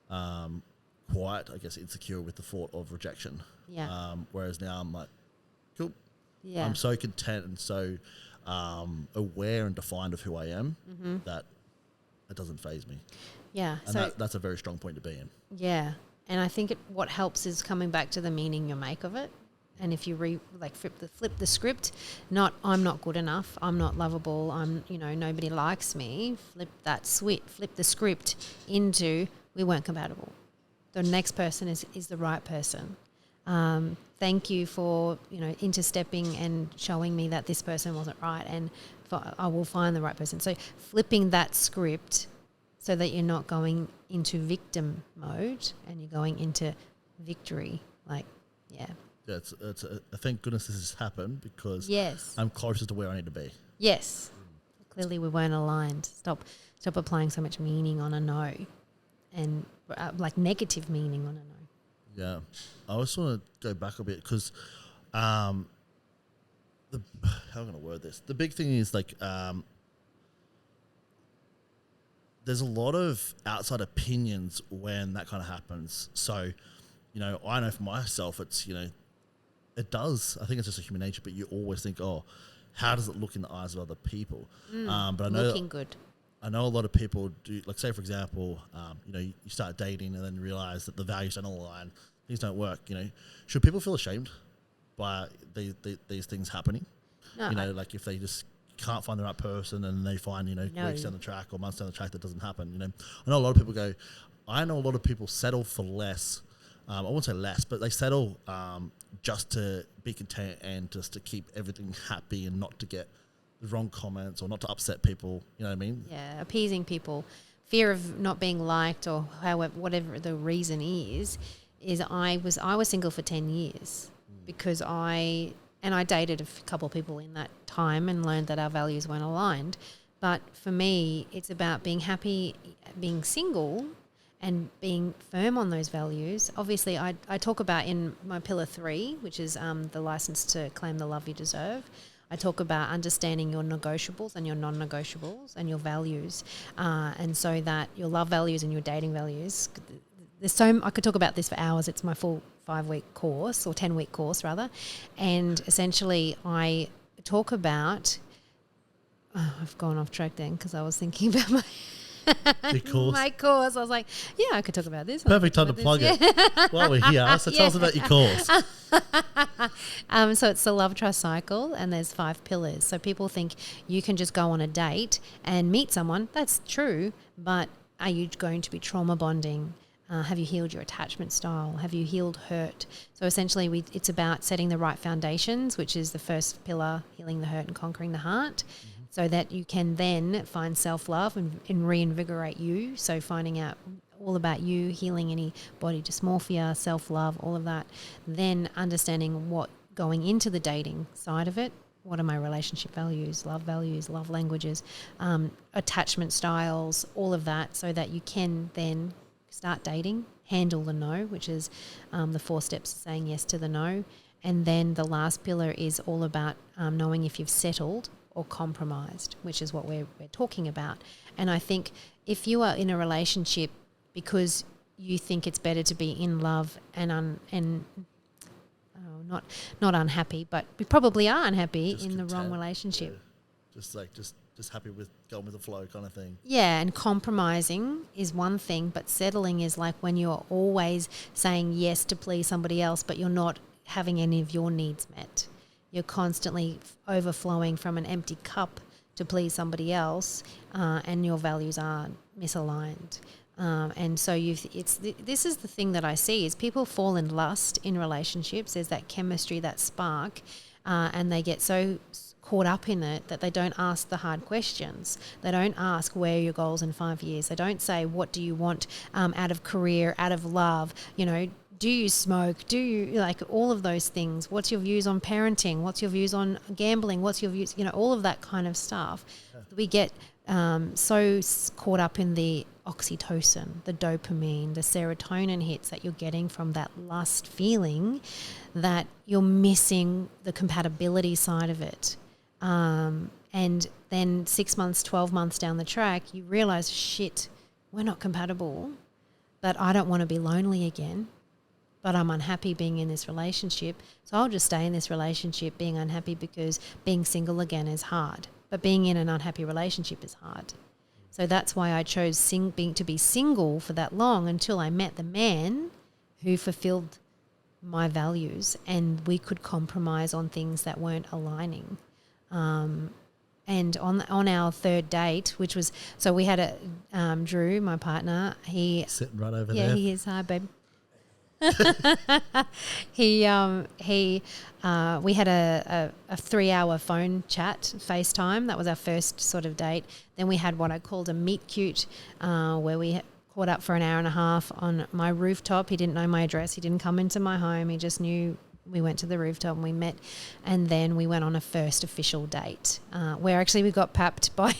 quite, I guess, insecure with the thought of rejection. Yeah. Whereas now I'm like, cool. Yeah. I'm so content and so aware and defined of who I am that it doesn't faze me. Yeah. And that's a very strong point to be in. Yeah. And I think what helps is coming back to the meaning you make of it. And if you flip the script, not I'm not good enough, I'm not lovable, nobody likes me. Flip the script into we weren't compatible. The next person is the right person. Thank you for interstepping and showing me that this person wasn't right, and I will find the right person. So flipping that script so that you're not going into victim mode and you're going into victory. Yeah, thank goodness this has happened, because I'm closer to where I need to be. Yes. Clearly we weren't aligned. Stop applying so much meaning on a no, and negative meaning on a no. Yeah. I also want to go back a bit, because how am I going to word this? The big thing is there's a lot of outside opinions when that kind of happens. So, I know for myself, it's, it does. I think it's just a human nature, but you always think, oh, how does it look in the eyes of other people? But I know Looking good. I know a lot of people do, like, say, for example, you start dating and then realize that the values don't align, things don't work, Should people feel ashamed by these things happening? No, Like if they just can't find the right person and they find, No. weeks down the track or months down the track that doesn't happen, I know a lot of people I know a lot of people settle for less. I won't say less, but they settle just to be content and just to keep everything happy and not to get the wrong comments or not to upset people. You know what I mean? Yeah, appeasing people, fear of not being liked, or however, whatever the reason is I was single for 10 years because I dated a couple of people in that time and learned that our values weren't aligned. But for me, it's about being happy, being single, and being firm on those values. Obviously, I talk about in my pillar 3, which is the license to claim the love you deserve. I talk about understanding your negotiables and your non-negotiables and your values, and so that your love values and your dating values. I could talk about this for hours. It's my full 5-week course, or 10-week course rather, and essentially I talk about. Oh, I've gone off track then because I was thinking about my course. I was like, yeah, I could talk about this. Perfect time to plug it while we're here. So tell us about your course. So it's the love trust cycle, and there's 5 pillars. So people think you can just go on a date and meet someone. That's true, but are you going to be trauma bonding? Have you healed your attachment style? Have you healed hurt? So essentially it's about setting the right foundations, which is the first pillar, healing the hurt and conquering the heart, so that you can then find self-love and reinvigorate you. So finding out all about you, healing any body dysmorphia, self-love, all of that. Then understanding what going into the dating side of it. What are my relationship values, love languages, attachment styles, all of that, so that you can then start dating, handle the no, which is the 4 steps to saying yes to the no. And then the last pillar is all about knowing if you've settled or compromised, which is what we're talking about. And I think if you are in a relationship because you think it's better to be in love and not unhappy, but we probably are unhappy just in content, the wrong relationship. Yeah. Just happy with going with the flow kind of thing. Yeah, and compromising is one thing, but settling is like when you're always saying yes to please somebody else, but you're not having any of your needs met. You're constantly overflowing from an empty cup to please somebody else, and your values are misaligned. And so this is the thing that I see is people fall in lust in relationships. There's that chemistry, that spark, and they get so caught up in it that they don't ask the hard questions. They don't ask where are your goals in 5 years. They don't say what do you want out of career, out of love, do you smoke? Do you like all of those things? What's your views on parenting? What's your views on gambling? What's your views, all of that kind of stuff. Yeah. We get so caught up in the oxytocin, the dopamine, the serotonin hits that you're getting from that lust feeling that you're missing the compatibility side of it. And then 6 months, 12 months down the track, you realize, shit, we're not compatible, but I don't want to be lonely again. But I'm unhappy being in this relationship. So I'll just stay in this relationship being unhappy because being single again is hard. But being in an unhappy relationship is hard. So that's why I chose to be single for that long until I met the man who fulfilled my values and we could compromise on things that weren't aligning. And on our third date, which was, so we had Drew, my partner, he... Sitting right over there. Yeah, he is. Hi, babe. We had a 3-hour phone chat, FaceTime. That was our first sort of date. Then we had what I called a meet cute, where we caught up for an hour and a half on my rooftop. He didn't know my address. He didn't come into my home. He just knew we went to the rooftop and we met. And then we went on a first official date, where actually we got papped by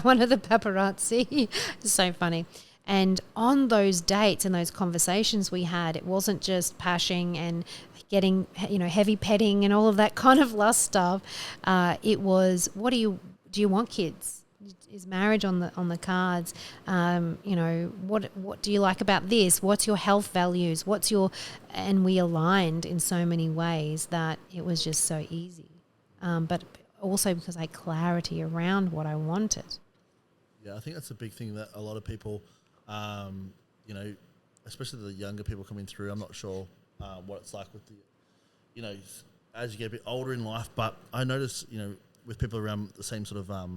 one of the paparazzi. It's so funny. And on those dates and those conversations we had, it wasn't just pashing and getting, heavy petting and all of that kind of lust stuff. It was, do you want kids? is marriage on the cards? What do you like about this? What's your health values? And we aligned in so many ways that it was just so easy. But also because I had clarity around what I wanted. Yeah, I think that's a big thing that a lot of people, especially the younger people coming through, I'm not sure what it's like with the, as you get a bit older in life, but I notice, with people around the same sort of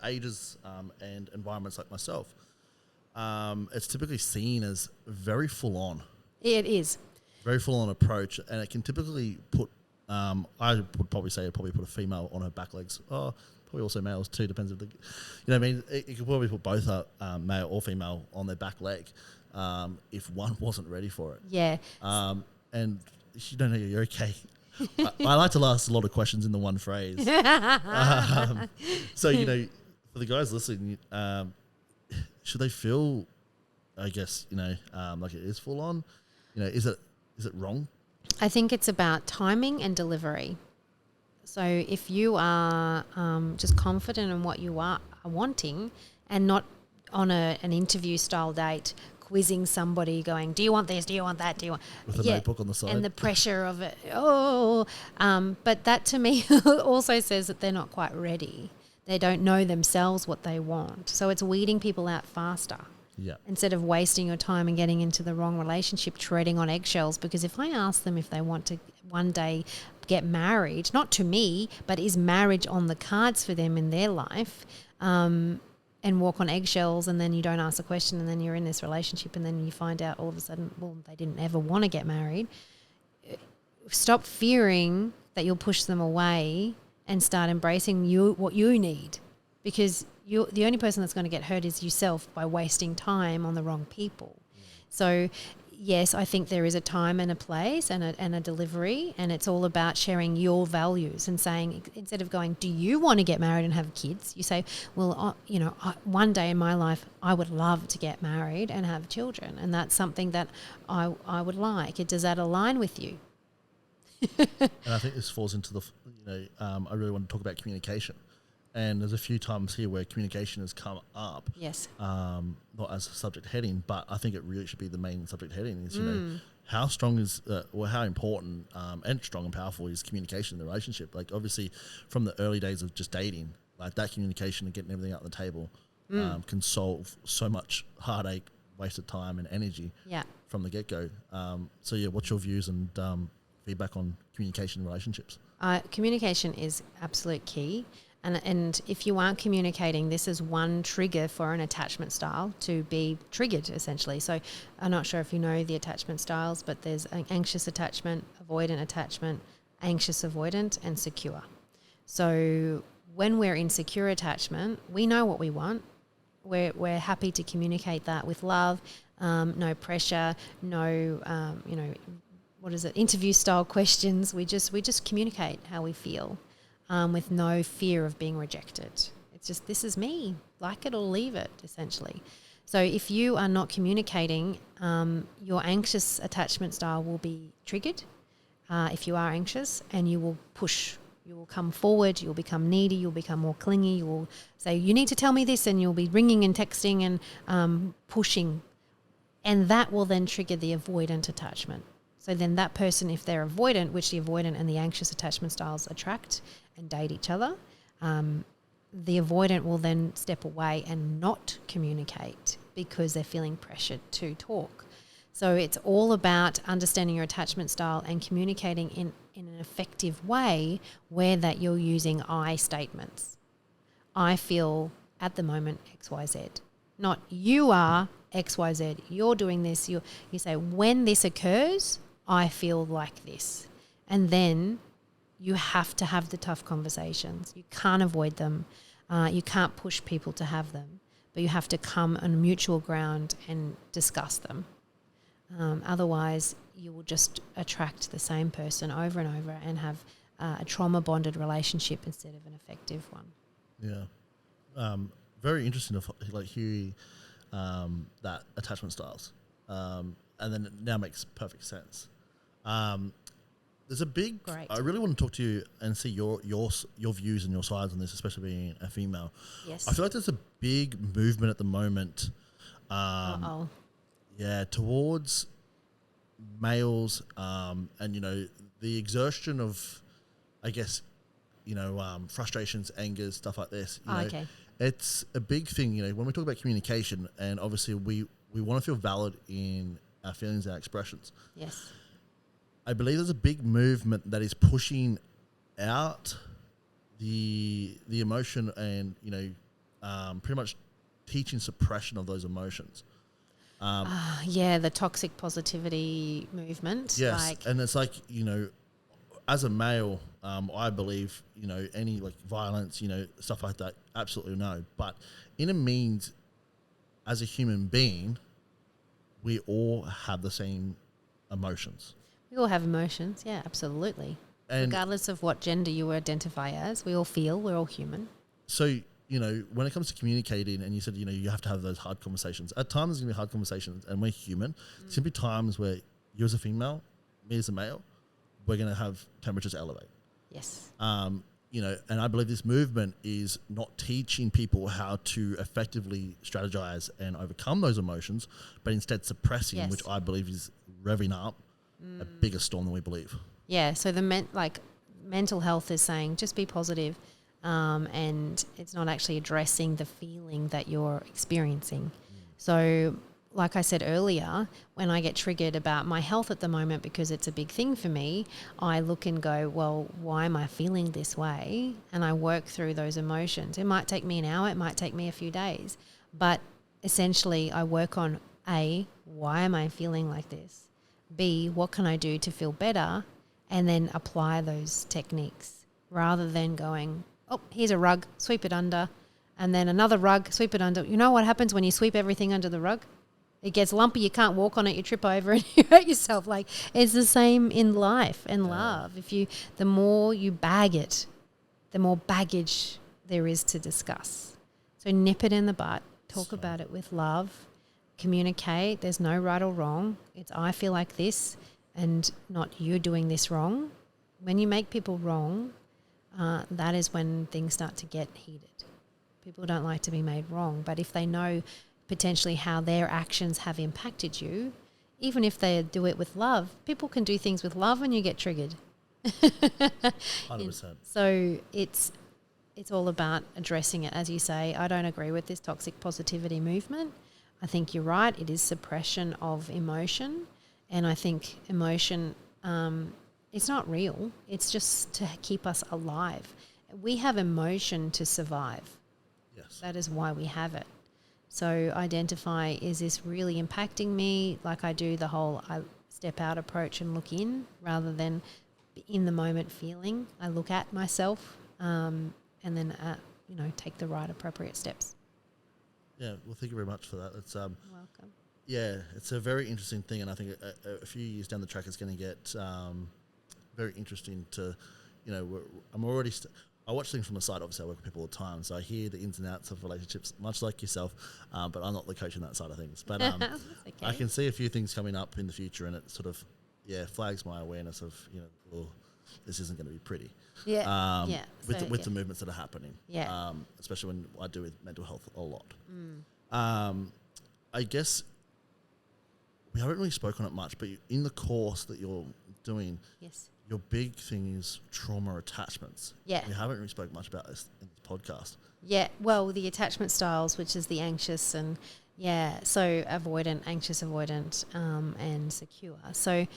ages and environments like myself, it's typically seen as very full on. It is. Very full on approach, and it can typically put, I would probably say, put a female on her back legs. Oh, probably also males too, depends if it could probably put both male or female on their back leg if one wasn't ready for it. Yeah. And if you don't know you're okay. I like to ask a lot of questions in the one phrase. So, for the guys listening, should they feel, I guess, like it is full on? Is it wrong? I think it's about timing and delivery. So if you are just confident in what you are wanting and not on an interview style date quizzing somebody going, do you want this, do you want that, do you want... With a notebook on the side. And the pressure of it. But that to me also says that they're not quite ready. They don't know themselves what they want. So it's weeding people out faster. Yeah. Instead of wasting your time and getting into the wrong relationship, treading on eggshells. Because if I ask them if they want to one day get married, not to me, but is marriage on the cards for them in their life, and walk on eggshells, and then you don't ask a question, and then you're in this relationship, and then you find out all of a sudden, well, they didn't ever want to get married. Stop fearing that you'll push them away and start embracing what you need, because the only person that's going to get hurt is yourself by wasting time on the wrong people. So yes, I think there is a time and a place and a delivery, and it's all about sharing your values and saying, instead of going, do you want to get married and have kids? You say, well, one day in my life, I would love to get married and have children, and that's something that I would like. Does that align with you? And I think this falls into I really want to talk about communication. And there's a few times here where communication has come up. Yes. Not as a subject heading, but I think it really should be the main subject heading is, how strong is, how important and strong and powerful is communication in the relationship? Like, obviously, from the early days of just dating, like that communication and getting everything out on the table can solve so much heartache, wasted time and energy from the get-go. So, what's your views and feedback on communication in relationships? Communication is absolute key. And if you aren't communicating, this is one trigger for an attachment style to be triggered, essentially. So I'm not sure if you know the attachment styles, but there's an anxious attachment, avoidant attachment, anxious avoidant, and secure. So when we're in secure attachment, we know what we want. We're happy to communicate that with love, no pressure, no, interview style questions. We just communicate how we feel. With no fear of being rejected. It's just, this is me, like it or leave it, essentially. So if you are not communicating, your anxious attachment style will be triggered if you are anxious, and you will push. You will come forward, you'll become needy, you'll become more clingy, you will say, you need to tell me this, and you'll be ringing and texting and pushing. And that will then trigger the avoidant attachment. So then that person, if they're avoidant, which the avoidant and the anxious attachment styles attract and date each other, the avoidant will then step away and not communicate because they're feeling pressured to talk. So it's all about understanding your attachment style and communicating in an effective way where that you're using I statements. I feel at the moment XYZ. Not you are XYZ. You're doing this. You say, when this occurs, I feel like this. And then you have to have the tough conversations. You can't avoid them. You can't push people to have them. But you have to come on mutual ground and discuss them. Otherwise, you will just attract the same person over and over and have a trauma-bonded relationship instead of an effective one. Yeah. Very interesting to hear that attachment styles. And then it now makes perfect sense. There's a big. Great. I really want to talk to you and see your views and your sides on this, especially being a female. Yes. I feel like there's a big movement at the moment. Yeah, towards males, and the exertion of, I guess, frustrations, angers, stuff like this. Okay. It's a big thing. When we talk about communication, and obviously we want to feel valid in our feelings and our expressions. Yes. I believe there's a big movement that is pushing out the emotion and pretty much teaching suppression of those emotions. The toxic positivity movement. Yes, and it's like as a male, I believe any like violence, stuff like that, absolutely no. But in a means, as a human being, we all have the same emotions. We all have emotions, yeah, absolutely. And regardless of what gender you identify as, we all feel, we're all human. So, when it comes to communicating, and you said, you have to have those hard conversations. At times, there's going to be hard conversations, and we're human. There's going to be times where you as a female, me as a male, we're going to have temperatures elevate. Yes. And I believe this movement is not teaching people how to effectively strategize and overcome those emotions, but instead suppressing, which I believe is revving up a bigger storm than we believe. Yeah, so mental health is saying just be positive, and it's not actually addressing the feeling that you're experiencing. So like I said earlier, when I get triggered about my health at the moment because it's a big thing for me, I look and go, well, why am I feeling this way? And I work through those emotions. It might take me an hour, it might take me a few days, but essentially I work on A, why am I feeling like this? B, what can I do to feel better? And then apply those techniques rather than going, oh, here's a rug, sweep it under, and then another rug, sweep it under. You know what happens when you sweep everything under the rug? It gets lumpy, you can't walk on it, you trip over and you hurt yourself. Like, it's the same in life and love. The more you bag it, the more baggage there is to discuss. So nip it in the butt, talk about it with love, communicate. There's no right or wrong. It's I feel like this and not you're doing this wrong. When you make people wrong, that is when things start to get heated. People don't like to be made wrong, but if they know potentially how their actions have impacted you, even if they do it with love, people can do things with love and you get triggered. 100%. So it's all about addressing it. As you say, I don't agree with this toxic positivity movement. I think you're right. It is suppression of emotion. And I think emotion, it's not real. It's just to keep us alive. We have emotion to survive. Yes. That is why we have it. So identify, is this really impacting me? Like I do the whole I step out approach and look in rather than in the moment feeling. I look at myself and then, take the right appropriate steps. Yeah, well, thank you very much for that. It's Welcome. Yeah, it's a very interesting thing, and I think a few years down the track it's going to get very interesting to, I'm already. I watch things from the side. Obviously, I work with people all the time, so I hear the ins and outs of relationships, much like yourself. But I'm not the coach in that side of things. But Okay. I can see a few things coming up in the future, and it sort of, flags my awareness of, well, this isn't going to be pretty. Yeah. With the movements that are happening. Yeah. Especially when I do with mental health a lot. I guess we haven't really spoken on it much, but in the course that you're doing, Yes. your big thing is trauma attachments. Yeah. We haven't really spoken much about this in this podcast. Yeah, well, the attachment styles, which is the anxious and, so avoidant, anxious avoidant, and secure. So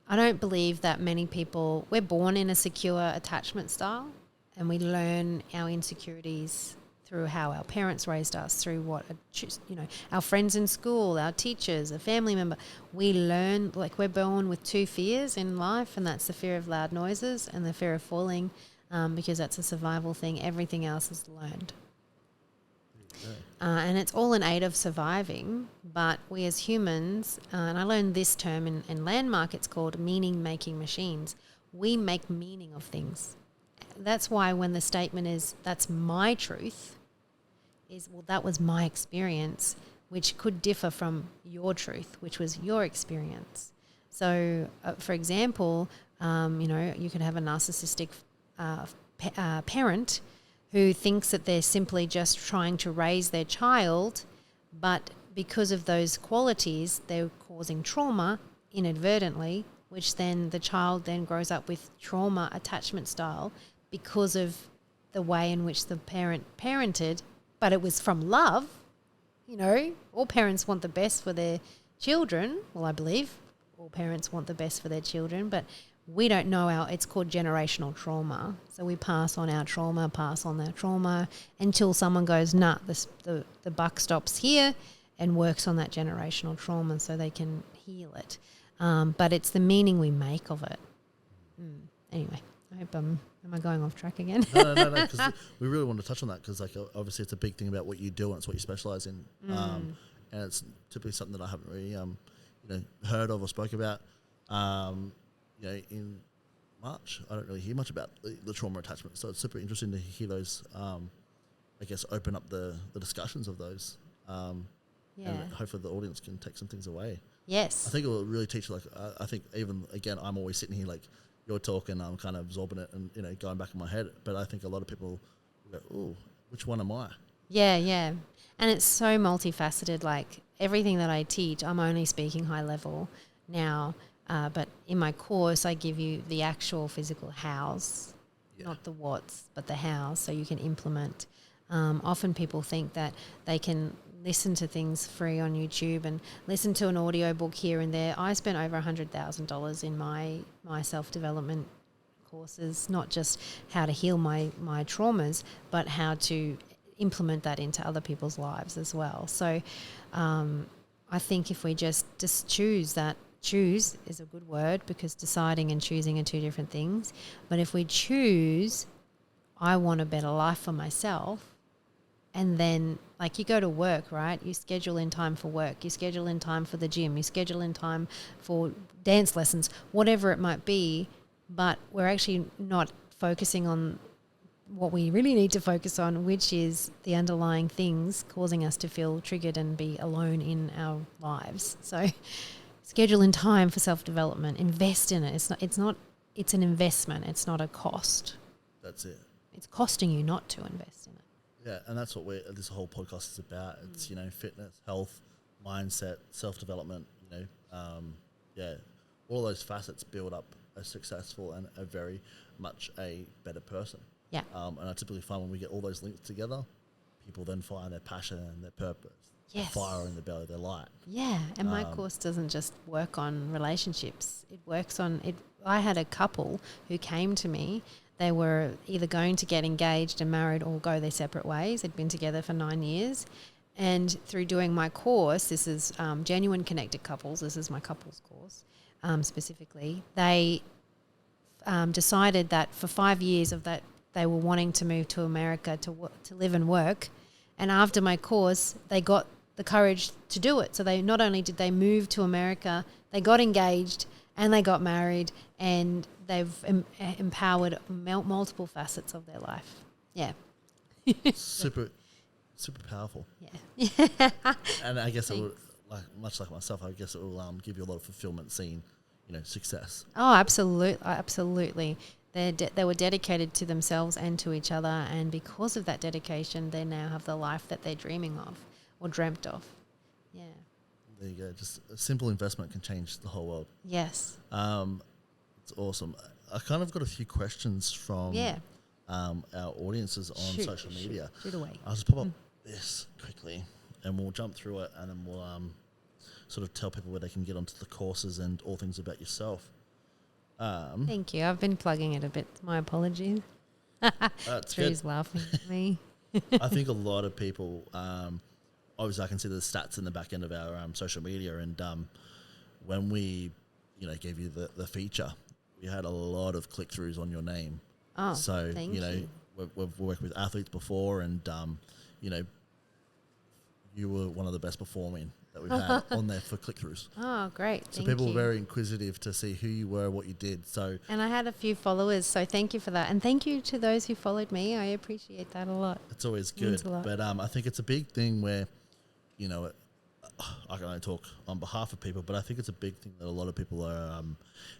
I don't believe that many people, we're born in a secure attachment style and we learn our insecurities through how our parents raised us, through what, our friends in school, our teachers, a family member. We learn, like we're born with two fears in life, and that's the fear of loud noises and the fear of falling, because that's a survival thing. Everything else is learned. And it's all in aid of surviving, but we as humans, and I learned this term in Landmark, it's called meaning-making machines. We make meaning of things. That's why when the statement is, that's my truth, that was my experience, which could differ from your truth, which was your experience. So, for example, You could have a narcissistic parent who thinks that they're simply just trying to raise their child, but because of those qualities, they're causing trauma inadvertently, which then the child then grows up with trauma attachment style because of the way in which the parent parented, but it was from love. All parents want the best for their children. Well, I believe all parents want the best for their children, but we don't know it's called generational trauma. So we pass on our trauma until someone goes, nah, the buck stops here, and works on that generational trauma so they can heal it. But it's the meaning we make of it. Anyway, I hope am I going off track again? No, because we really want to touch on that because, like, obviously it's a big thing about what you do and it's what you specialize in. And it's typically something that I haven't really, heard of or spoke about. In March, I don't really hear much about the trauma attachment. So it's super interesting to hear those, open up the discussions of those. And hopefully the audience can take some things away. Yes. I think it will really teach, I think even, again, I'm always sitting here like you're talking, I'm kind of absorbing it and, going back in my head. But I think a lot of people go, oh, which one am I? Yeah. And it's so multifaceted. Like everything that I teach, I'm only speaking high level now. But in my course, I give you the actual physical hows, not the what's, but the hows, so you can implement. Often people think that they can listen to things free on YouTube and listen to an audiobook here and there. I spent over $100,000 in my self-development courses, not just how to heal my traumas, but how to implement that into other people's lives as well. So I think if we just choose that, choose is a good word because deciding and choosing are two different things. But if we choose, I want a better life for myself, and then like you go to work, right? You schedule in time for work, you schedule in time for the gym, you schedule in time for dance lessons, whatever it might be, but we're actually not focusing on what we really need to focus on, which is the underlying things causing us to feel triggered and be alone in our lives. So schedule in time for self-development. Invest in it. It's an investment. It's not a cost. That's it. It's costing you not to invest in it. Yeah, and that's what this whole podcast is about. It's, fitness, health, mindset, self-development, all those facets build up a successful and a very much a better person. Yeah. And I typically find when we get all those links together, people then find their passion and their purpose. Yes. Fire in the belly, their light. Yeah, and my course doesn't just work on relationships. It works on it. I had a couple who came to me. They were either going to get engaged and married or go their separate ways. They'd been together for 9 years. And through doing my course, this is Genuine Connected Couples. This is my couples course specifically. They decided that for 5 years of that, they were wanting to move to America to live and work. And after my course, they got the courage to do it. So they not only did they move to America, they got engaged and they got married, and they've empowered multiple facets of their life. Yeah. Super powerful. Yeah. And I guess it will, much like myself, I guess it will give you a lot of fulfillment seeing, success. Oh, absolutely. They were dedicated to themselves and to each other, and because of that dedication, they now have the life that they're dreaming of or dreamt of. Yeah. There you go. Just a simple investment can change the whole world. Yes. It's awesome. I kind of got a few questions from our audiences on social media. Shoot away. I'll just pop up this quickly, and we'll jump through it, and then we'll sort of tell people where they can get onto the courses and all things about yourself. Thank you. I've been plugging it a bit. My apologies. Drew's laughing at me. I think a lot of people, obviously I can see the stats in the back end of our social media, and when we, gave you the feature, we had a lot of click-throughs on your name. Oh, so, thank you. We've worked with athletes before, and, you were one of the best performing that we've had on there for click-throughs. Oh, great. So people were very inquisitive to see who you were, what you did. So, and I had a few followers, so thank you for that. And thank you to those who followed me. I appreciate that a lot. It's always good. But I think it's a big thing where, I can only talk on behalf of people, but I think it's a big thing that a lot of people are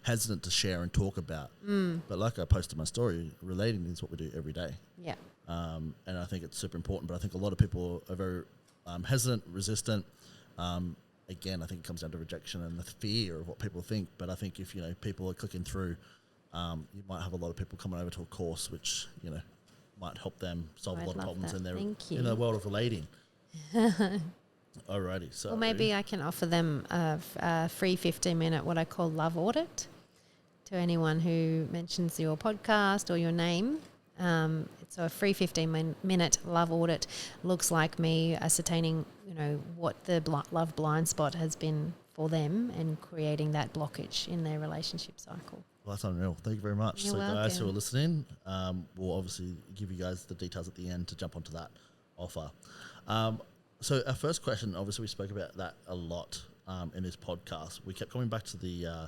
hesitant to share and talk about. But like I posted my story, relating is what we do every day. Yeah. And I think it's super important, but I think a lot of people are very hesitant, resistant. Again, I think it comes down to rejection and the fear of what people think. But I think if, people are clicking through, you might have a lot of people coming over to a course which, might help them solve a lot of problems in their world of relating. Alrighty. So, or maybe I can offer them a free 15-minute, what I call love audit, to anyone who mentions your podcast or your name. So a free 15-minute love audit looks like me ascertaining, what the love blind spot has been for them and creating that blockage in their relationship cycle. Well, that's unreal. Thank you very much. You're welcome. Guys who are listening, we'll obviously give you guys the details at the end to jump onto that offer. So our first question, obviously we spoke about that a lot in this podcast. We kept coming back to the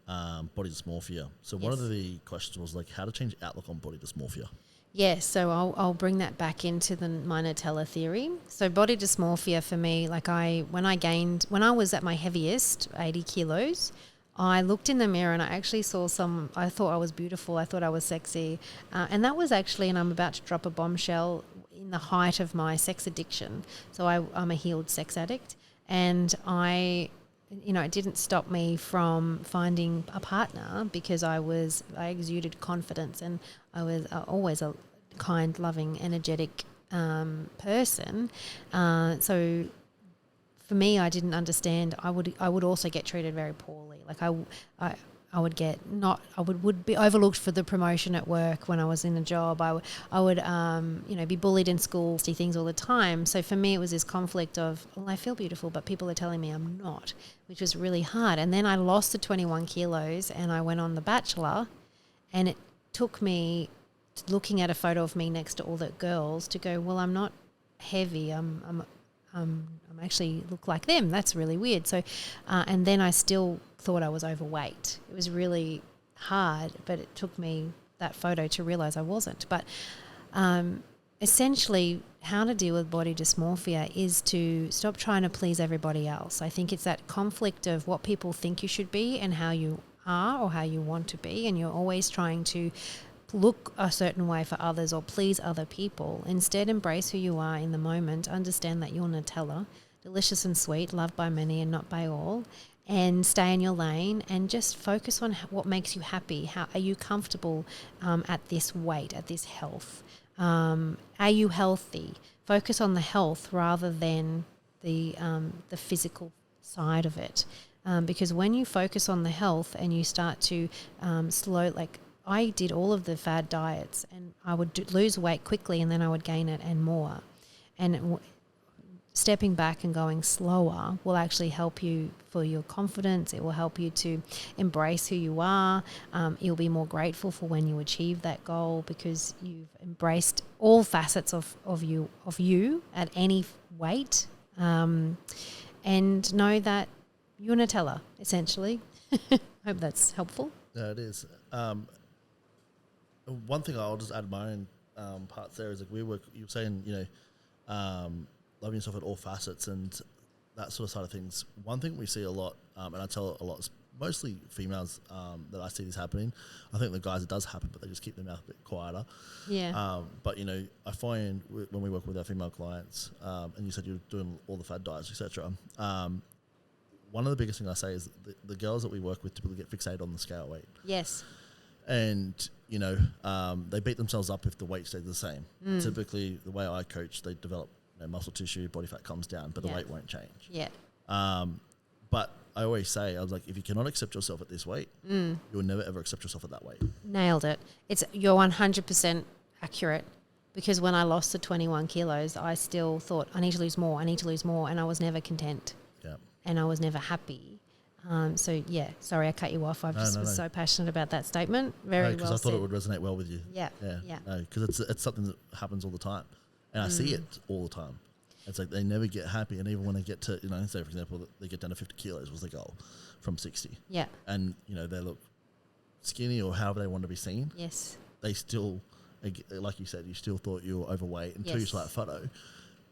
body dysmorphia. So one of the questions was like how to change outlook on body dysmorphia. Yes, so I'll bring that back into my Nutella theory. So body dysmorphia for me, when I was at my heaviest, 80 kilos, I looked in the mirror and I actually saw I thought I was beautiful, I thought I was sexy. And that was actually, and I'm about to drop a bombshell, in the height of my sex addiction. So I'm a healed sex addict. And it didn't stop me from finding a partner because I exuded confidence and I was always a kind, loving, energetic person. So for me, I didn't understand. I would also get treated very poorly. Like I would be overlooked for the promotion at work when I was in a job. I would be bullied in school, see things all the time. So for me, it was this conflict of, I feel beautiful, but people are telling me I'm not, which was really hard. And then I lost the 21 kilos and I went on The Bachelor, and it took me looking at a photo of me next to all the girls to go, well, I'm not heavy. I'm actually look like them. That's really weird. So, and then I still thought I was overweight. It was really hard, but it took me that photo to realize I wasn't. But essentially, how to deal with body dysmorphia is to stop trying to please everybody else. I think it's that conflict of what people think you should be and how you are or how you want to be, and you're always trying to look a certain way for others or please other people. Instead, embrace who you are in the moment. Understand that you're Nutella, delicious and sweet, loved by many and not by all, and stay in your lane and just focus on what makes you happy. How are you comfortable at this weight, at this health? Are you healthy? Focus on the health rather than the physical side of it. Because when you focus on the health and you start to I did all of the fad diets and I would lose weight quickly and then I would gain it and more. And stepping back and going slower will actually help you for your confidence. It will help you to embrace who you are. You'll be more grateful for when you achieve that goal because you've embraced all facets of you at any weight. And know that you're Nutella, essentially. Hope that's helpful. Yeah, it is. One thing I'll just add my own parts there is like you were saying, loving yourself at all facets and that sort of side of things. One thing we see a lot, and I tell a lot, mostly females that I see this happening. I think the guys it does happen, but they just keep their mouth a bit quieter. Yeah. But I find when we work with our female clients, and you said you're doing all the fad diets, etc. One of the biggest things I say is the girls that we work with typically get fixated on the scale weight. Yes. And, they beat themselves up if the weight stays the same. Typically, the way I coach, they develop muscle tissue, body fat comes down, but the weight won't change. Yeah. But I always say, I was like, if you cannot accept yourself at this weight, you'll never ever accept yourself at that weight. Nailed it. You're 100% accurate because when I lost the 21 kilos, I still thought, I need to lose more, and I was never content. Yeah. And I was never happy. Sorry I cut you off. I was so passionate about that statement. Because I thought it would resonate well with you. Yeah. No, because it's something that happens all the time. And I see it all the time. It's like they never get happy. And even when they get to, say, for example, they get down to 50 kilos was the goal from 60. Yeah. And, they look skinny or however they want to be seen. Yes. They still, like you said, you still thought you were overweight until you saw that photo.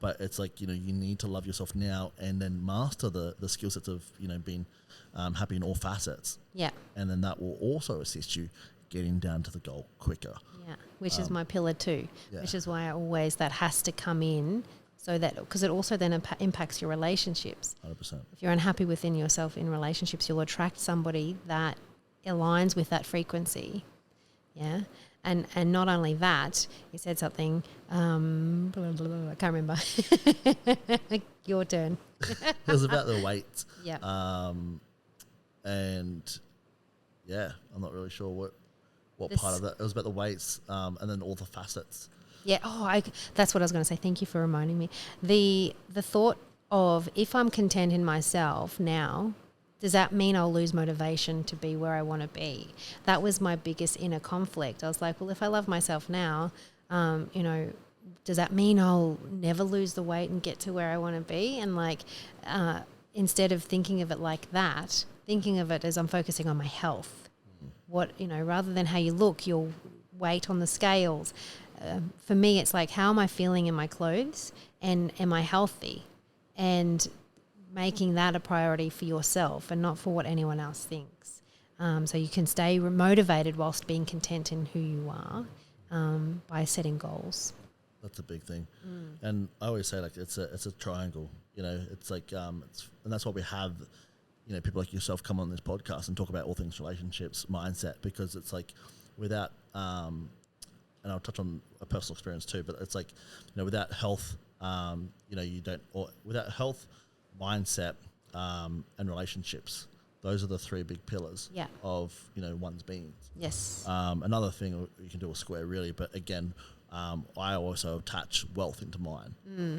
but it's like, you need to love yourself now and then master the skill sets of, being happy in all facets. Yeah. And then that will also assist you getting down to the goal quicker. Yeah, which is my pillar 2, which is why that has to come in, so that, because it also then impacts your relationships. 100%. If you're unhappy within yourself in relationships, you'll attract somebody that aligns with that frequency. Yeah. And not only that, you said something, I can't remember. Your turn. It was about the weight. Yeah. And yeah, I'm not really sure what part of that. It was about the weights, and then all the facets. Yeah. That's what I was going to say. Thank you for reminding me. The thought of, if I'm content in myself now, does that mean I'll lose motivation to be where I want to be? That was my biggest inner conflict. I was like, well, if I love myself now, does that mean I'll never lose the weight and get to where I want to be? And instead of thinking of it like that, thinking of it as I'm focusing on my health. Rather than how you look, your weight on the scales. For me, it's like, how am I feeling in my clothes, and am I healthy? And making that a priority for yourself and not for what anyone else thinks. So you can stay motivated whilst being content in who you are, by setting goals. That's a big thing. And I always say, like, it's a triangle, it's like, and that's why we have, people like yourself come on this podcast and talk about all things relationships, mindset, because it's like, without, and I'll touch on a personal experience too, but it's like, without health, without health, mindset, and relationships, those are the 3 big pillars of, one's being. Yes. Another thing you can do a square, really, but again, I also attach wealth into mine,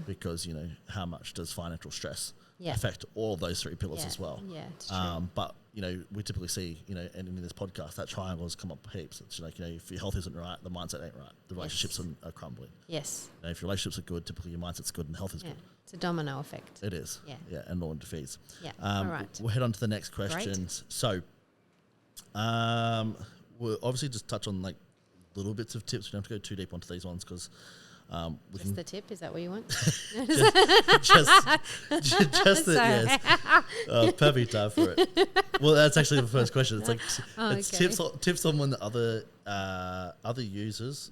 because, how much does financial stress affect all of those 3 pillars as well? Yeah, it's true. But, we typically see, and in this podcast, that triangle has come up heaps. It's like, if your health isn't right, the mindset ain't right. The relationships are crumbling. Yes. If your relationships are good, typically your mindset's good and health is good. It's a domino effect. It is. Yeah, and all into fees. Yeah, all right. We'll head on to the next questions. Great. So, we'll obviously just touch on, like, little bits of tips. We don't have to go too deep onto these ones, because we can... the tip? Is that what you want? just the, yes. Perfect time for it. Well, that's actually the first question. It's like, it's tips on when the other users...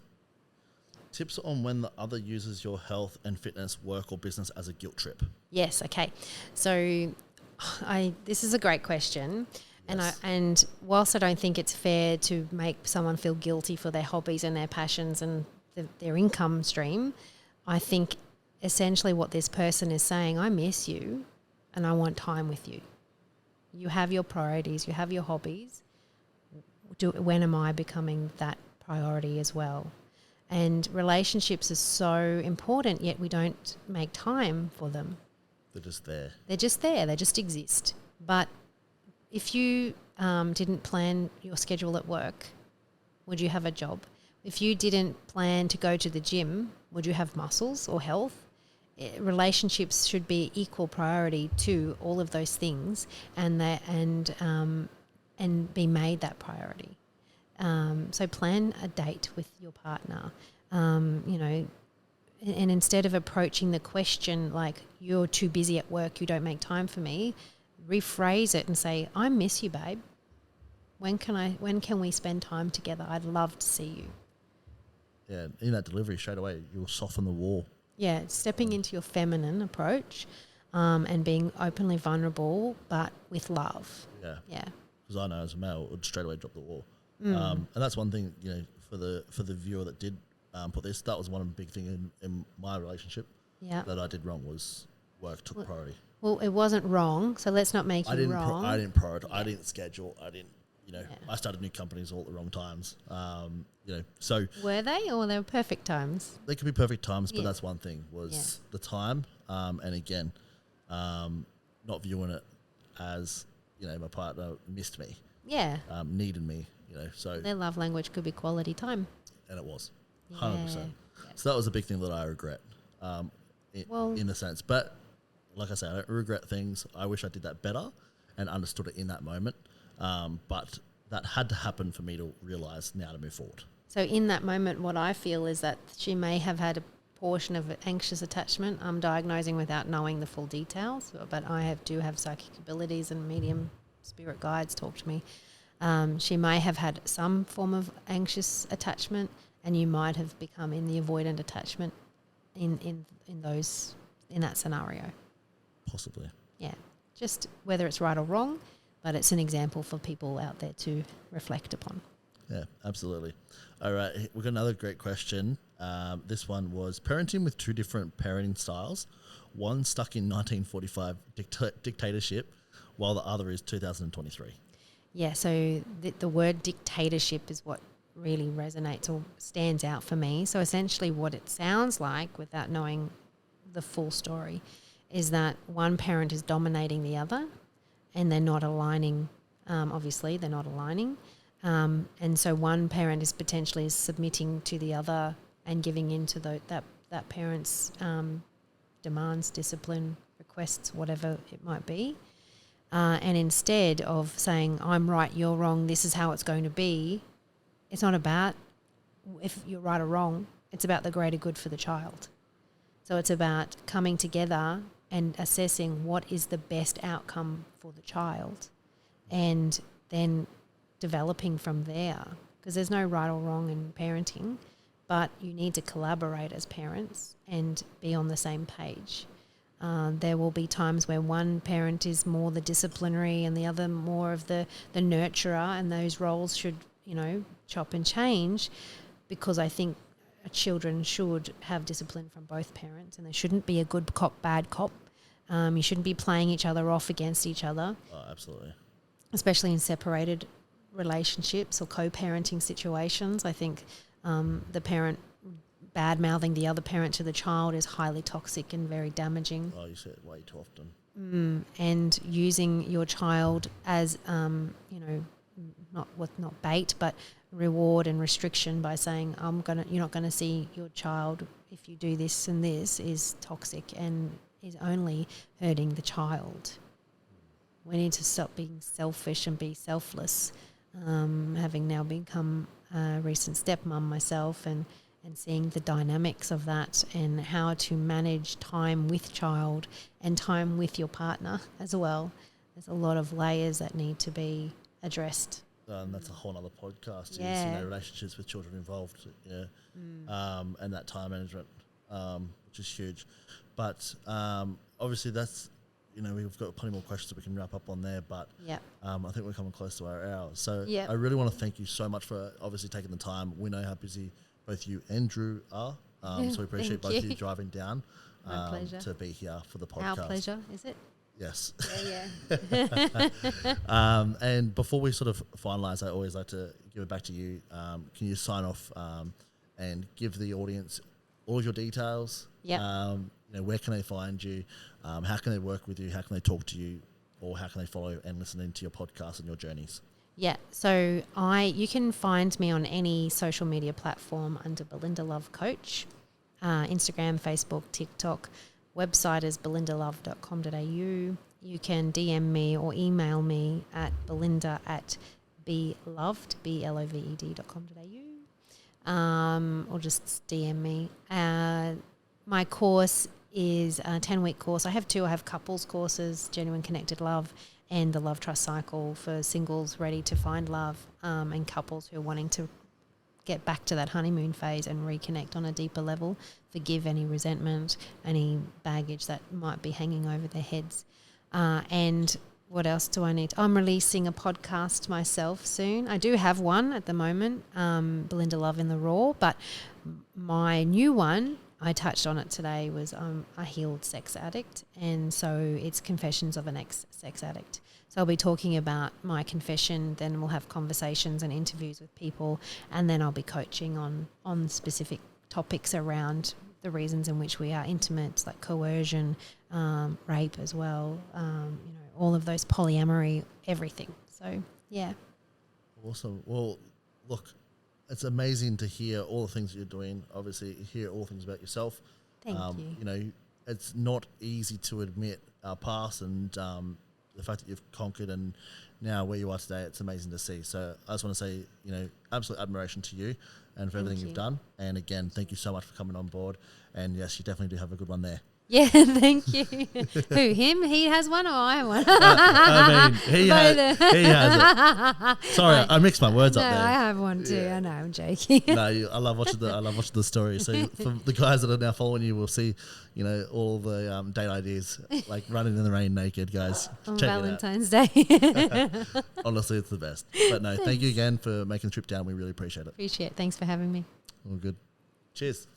Tips on when the other uses your health and fitness, work or business as a guilt trip. Yes. Okay. So, this is a great question, and whilst I don't think it's fair to make someone feel guilty for their hobbies and their passions and their income stream, I think essentially what this person is saying, I miss you, and I want time with you. You have your priorities. You have your hobbies. When am I becoming that priority as well? And relationships are so important, yet we don't make time for them. They're just there. They're just there. They just exist. But if you didn't plan your schedule at work, would you have a job? If you didn't plan to go to the gym, would you have muscles or health? Relationships should be equal priority to all of those things, and be made that priority. So plan a date with your partner, and instead of approaching the question like, you're too busy at work, you don't make time for me, rephrase it and say, I miss you, babe. When can we spend time together? I'd love to see you. Yeah, in that delivery straight away, you'll soften the wall. Yeah, stepping into your feminine approach, and being openly vulnerable, but with love. Yeah. Because I know as a male, it would straight away drop the wall. And that's one thing, for the viewer that did put this, that was one big thing in my relationship that I did wrong, was work took priority. Well, it wasn't wrong, so let's not make you wrong. I didn't prioritize. I didn't schedule. I didn't, I started new companies all at the wrong times. So... Were they, or they were perfect times? They could be perfect times, but that's one thing, was the time. And again, not viewing it as, my partner missed me. Yeah. Needed me. So their love language could be quality time, and it was 100%. So that was a big thing that I regret, in a sense. But like I say, I don't regret things. I wish I did that better and understood it in that moment. But that had to happen for me to realize now to move forward. So in that moment, what I feel is that she may have had a portion of anxious attachment. I'm diagnosing without knowing the full details, but I do have psychic abilities, and medium spirit guides talk to me. She may have had some form of anxious attachment, and you might have become in the avoidant attachment in that scenario. Possibly. Yeah, just whether it's right or wrong, but it's an example for people out there to reflect upon. Yeah, absolutely. All right, we've got another great question. This one was parenting with two different parenting styles. One stuck in 1945 dictatorship, while the other is 2023. Yeah, so the word dictatorship is what really resonates or stands out for me. So essentially what it sounds like, without knowing the full story, is that one parent is dominating the other and they're not aligning. Obviously, they're not aligning. And so one parent is potentially submitting to the other and giving in to that parent's demands, discipline, requests, whatever it might be. And instead of saying, I'm right, you're wrong, this is how it's going to be, it's not about if you're right or wrong. It's about the greater good for the child. So it's about coming together and assessing what is the best outcome for the child, and then developing from there, because there's no right or wrong in parenting, but you need to collaborate as parents and be on the same page. There will be times where one parent is more the disciplinary and the other more of the nurturer, and those roles should, chop and change, because I think children should have discipline from both parents, and there shouldn't be a good cop, bad cop. You shouldn't be playing each other off against each other. Oh, absolutely. Especially in separated relationships or co-parenting situations. I think the parent bad-mouthing the other parent to the child is highly toxic and very damaging. Oh, you say it way too often. And using your child as, not bait, but reward and restriction by saying, you're not going to see your child if you do this and this, is toxic and is only hurting the child. We need to stop being selfish and be selfless. Having now become a recent stepmom myself, and seeing the dynamics of that and how to manage time with child and time with your partner as well. There's a lot of layers that need to be addressed. And that's a whole other podcast, yeah. is relationships with children involved, and that time management, which is huge. But obviously that's, we've got plenty more questions that we can wrap up on there, but I think we're coming close to our hour. So I really want to thank you so much for obviously taking the time. We know how busy both you and Drew are, so we appreciate both of you driving down to be here for the podcast. Our pleasure, is it? Yes. Yeah. And before we sort of finalise, I always like to give it back to you. Can you sign off and give the audience all of your details? Yeah. Where can they find you? How can they work with you? How can they talk to you? Or how can they follow and listen into your podcast and your journeys? Yeah, so you can find me on any social media platform under Belinda Love Coach, Instagram, Facebook, TikTok. Website is belindalove.com.au. You can DM me or email me at belinda@beloved, beloved.com.au, or just DM me. My course is a 10-week course. I have two. I have couples courses, Genuine Connected Love, and the Love Trust Cycle for singles ready to find love, and couples who are wanting to get back to that honeymoon phase and reconnect on a deeper level, forgive any resentment, any baggage that might be hanging over their heads. And what else do I need? I'm releasing a podcast myself soon. I do have one at the moment, Belinda Love in the Raw, but my new one, I touched on it today, was a healed sex addict, and so it's Confessions of an Ex-Sex Addict. So I'll be talking about my confession, then we'll have conversations and interviews with people, and then I'll be coaching on specific topics around the reasons in which we are intimate, like coercion, rape as well, all of those, polyamory, everything. So, yeah. Awesome. Well, look, it's amazing to hear all the things that you're doing. Obviously, hear all things about yourself. Thank you. It's not easy to admit our past and the fact that you've conquered, and now where you are today, it's amazing to see. So I just want to say, absolute admiration to you. and for everything you. you've done. And again, thank you so much for coming on board. And yes, you definitely do have a good one there. Yeah, thank you. Who, him? He has one or I have one? I mean, he has it. Sorry, I mixed my words No, up there. I have one too. Yeah. I know, I'm joking. No, I love watching the story. So for the guys that are now following you, will see, all the date ideas, like running in the rain naked, guys. On Check Valentine's Day. it out. Honestly, it's the best. But no, thank you again for making the trip down. We really appreciate it. Appreciate it. Thanks for having me. All good. Cheers.